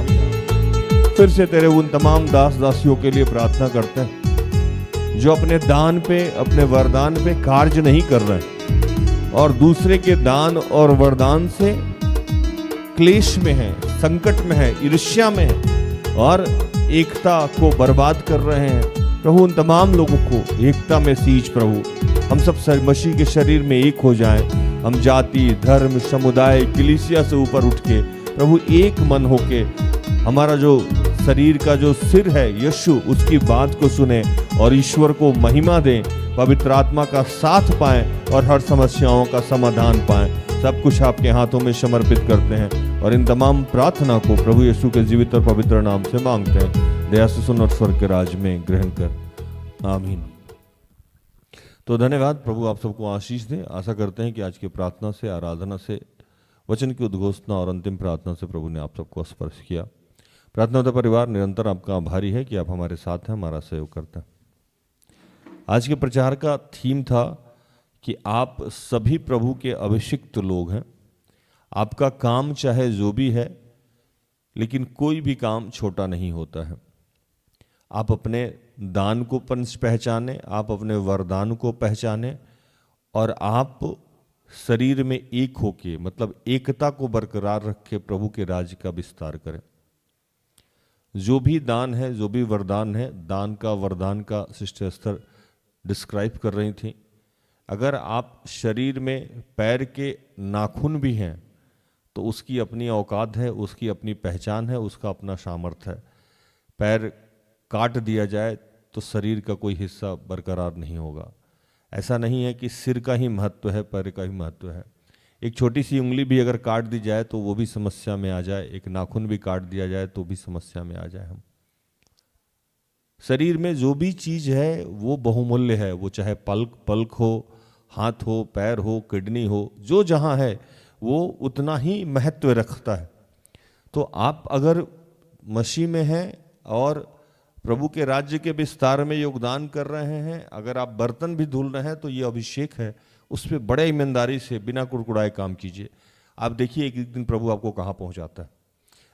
फिर से तेरे उन तमाम दास दासियों के लिए प्रार्थना करते हैं जो अपने दान पे, अपने वरदान पे कार्य नहीं कर रहे और दूसरे के दान और वरदान से क्लेश में है, संकट में है, ईर्ष्या में है और एकता को बर्बाद कर रहे हैं। प्रभु उन तमाम लोगों को एकता में सींच प्रभु। हम सब मसीह के शरीर में एक हो जाएं। हम जाति, धर्म, समुदाय, कलीसिया से ऊपर उठ के प्रभु एक मन होके हमारा जो शरीर का जो सिर है यीशु, उसकी बात को सुने और ईश्वर को महिमा दें, पवित्र आत्मा का साथ पाएं और हर समस्याओं का समाधान पाएं। सब कुछ आपके हाथों में समर्पित करते हैं और इन तमाम प्रार्थना को प्रभु यीशु के जीवित और पवित्र नाम से मांगते हैं। दया से सुन और स्वर्ग के राज में ग्रहण कर, आमीन। तो धन्यवाद, प्रभु आप सबको आशीष दे। आशा करते हैं कि आज की प्रार्थना से, आराधना से, वचन की उद्घोषणा और अंतिम प्रार्थना से प्रभु ने आप सबको स्पर्श किया। प्रार्थना का परिवार निरंतर आपका आभारी है कि आप हमारे साथ हैं, हमारा सहयोग करते हैं। आज के प्रचार का थीम था कि आप सभी प्रभु के अभिषिक्त लोग हैं। आपका काम चाहे जो भी है, लेकिन कोई भी काम छोटा नहीं होता है। आप अपने दान को पहचाने, आप अपने वरदान को पहचाने और आप शरीर में एक होके, मतलब एकता को बरकरार रखे प्रभु के राज्य का विस्तार करें। जो भी दान है, जो भी वरदान है, दान का, वरदान का सिस्टर एस्थर डिस्क्राइब कर रही थी। अगर आप शरीर में पैर के नाखून भी हैं तो उसकी अपनी औकात है, उसकी अपनी पहचान है, उसका अपना सामर्थ्य है। पैर काट दिया जाए तो शरीर का कोई हिस्सा बरकरार नहीं होगा। ऐसा नहीं है कि सिर का ही महत्व है, पैर का ही महत्व है। एक छोटी सी उंगली भी अगर काट दी जाए तो वो भी समस्या में आ जाए, एक नाखून भी काट दिया जाए तो भी समस्या में आ जाए। हम शरीर में जो भी चीज है वो बहुमूल्य है, वो चाहे पलक हो, हाथ हो, पैर हो, किडनी हो, जो जहाँ है वो उतना ही महत्व रखता है। तो आप अगर मसीह में हैं और प्रभु के राज्य के विस्तार में योगदान कर रहे हैं, अगर आप बर्तन भी धुल रहे हैं तो ये अभिषेक है, उस पर बड़े ईमानदारी से बिना कुड़कुड़ाए काम कीजिए। आप देखिए एक दिन प्रभु आपको कहाँ पहुँचाता है।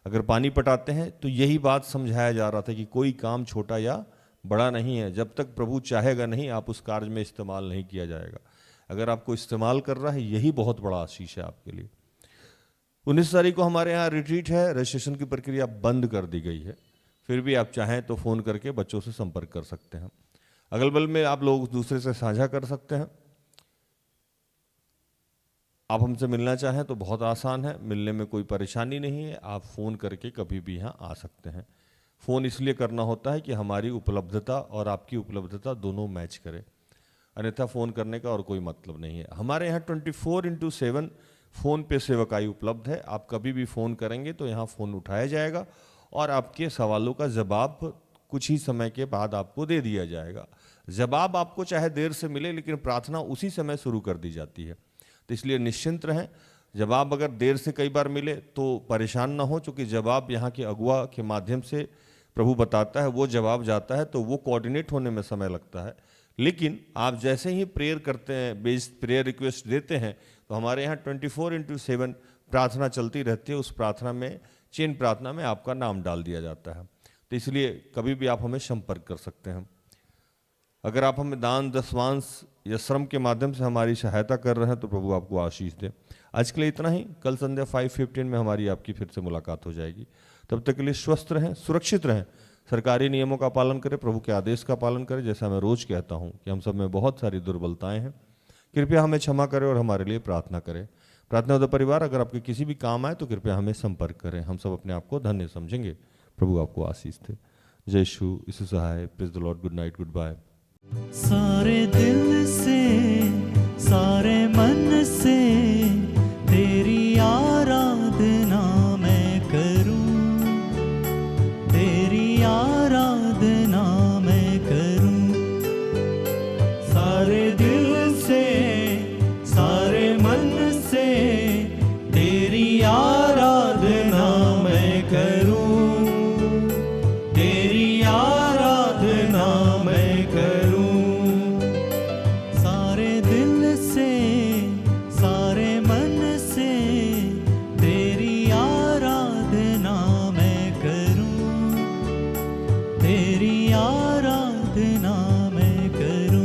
अगर पानी पटाते हैं तो यही बात समझाया जा रहा था कि कोई काम छोटा या बड़ा नहीं है। जब तक प्रभु चाहेगा नहीं, आप उस कार्य में इस्तेमाल नहीं किया जाएगा। अगर आपको इस्तेमाल कर रहा है, यही बहुत बड़ा आशीष है आपके लिए। 19 तारीख को हमारे यहाँ रिट्रीट है। रजिस्ट्रेशन की प्रक्रिया बंद कर दी गई है, फिर भी आप चाहें तो फ़ोन करके बच्चों से संपर्क कर सकते हैं। अगल बगल में आप लोग दूसरे से साझा कर सकते हैं। आप हमसे मिलना चाहें तो बहुत आसान है, मिलने में कोई परेशानी नहीं है। आप फ़ोन करके कभी भी यहाँ आ सकते हैं। फ़ोन इसलिए करना होता है कि हमारी उपलब्धता और आपकी उपलब्धता दोनों मैच करें, अन्यथा फ़ोन करने का और कोई मतलब नहीं है। हमारे यहाँ 24/7 फ़ोन पे सेवकाई उपलब्ध है। आप कभी भी फ़ोन करेंगे तो यहाँ फ़ोन उठाया जाएगा और आपके सवालों का जवाब कुछ ही समय के बाद आपको दे दिया जाएगा। जवाब आपको चाहे देर से मिले, लेकिन प्रार्थना उसी समय शुरू कर दी जाती है। तो इसलिए निश्चिंत रहें। जवाब अगर देर से कई बार मिले तो परेशान ना हो, क्योंकि जवाब यहाँ के अगुआ के माध्यम से प्रभु बताता है, वो जवाब जाता है तो वो कोऑर्डिनेट होने में समय लगता है। लेकिन आप जैसे ही प्रेयर करते हैं, प्रेयर रिक्वेस्ट देते हैं, तो हमारे यहाँ 24/7 प्रार्थना चलती रहती है। उस प्रार्थना में, चेन प्रार्थना में आपका नाम डाल दिया जाता है। तो इसलिए कभी भी आप हमें संपर्क कर सकते हैं। अगर आप हमें दान, दशवांश या श्रम के माध्यम से हमारी सहायता कर रहे हैं तो प्रभु आपको आशीष दे। आज के लिए इतना ही। कल संध्या 5:15 में हमारी आपकी फिर से मुलाकात हो जाएगी। तब तक के लिए स्वस्थ रहें, सुरक्षित रहें, सरकारी नियमों का पालन करें, प्रभु के आदेश का पालन करें। जैसा मैं रोज कहता हूँ कि हम सब में बहुत सारी दुर्बलताएं हैं, कृपया हमें क्षमा करें और हमारे लिए प्रार्थना करें। प्रार्थना उदय परिवार, अगर आपके किसी भी काम आए तो कृपया हमें संपर्क करें। हम सब अपने आप को धन्य समझेंगे। प्रभु आपको आशीष दे। जय यीशु सहाय। Praise the lord. Good night, goodbye. सारे दिल से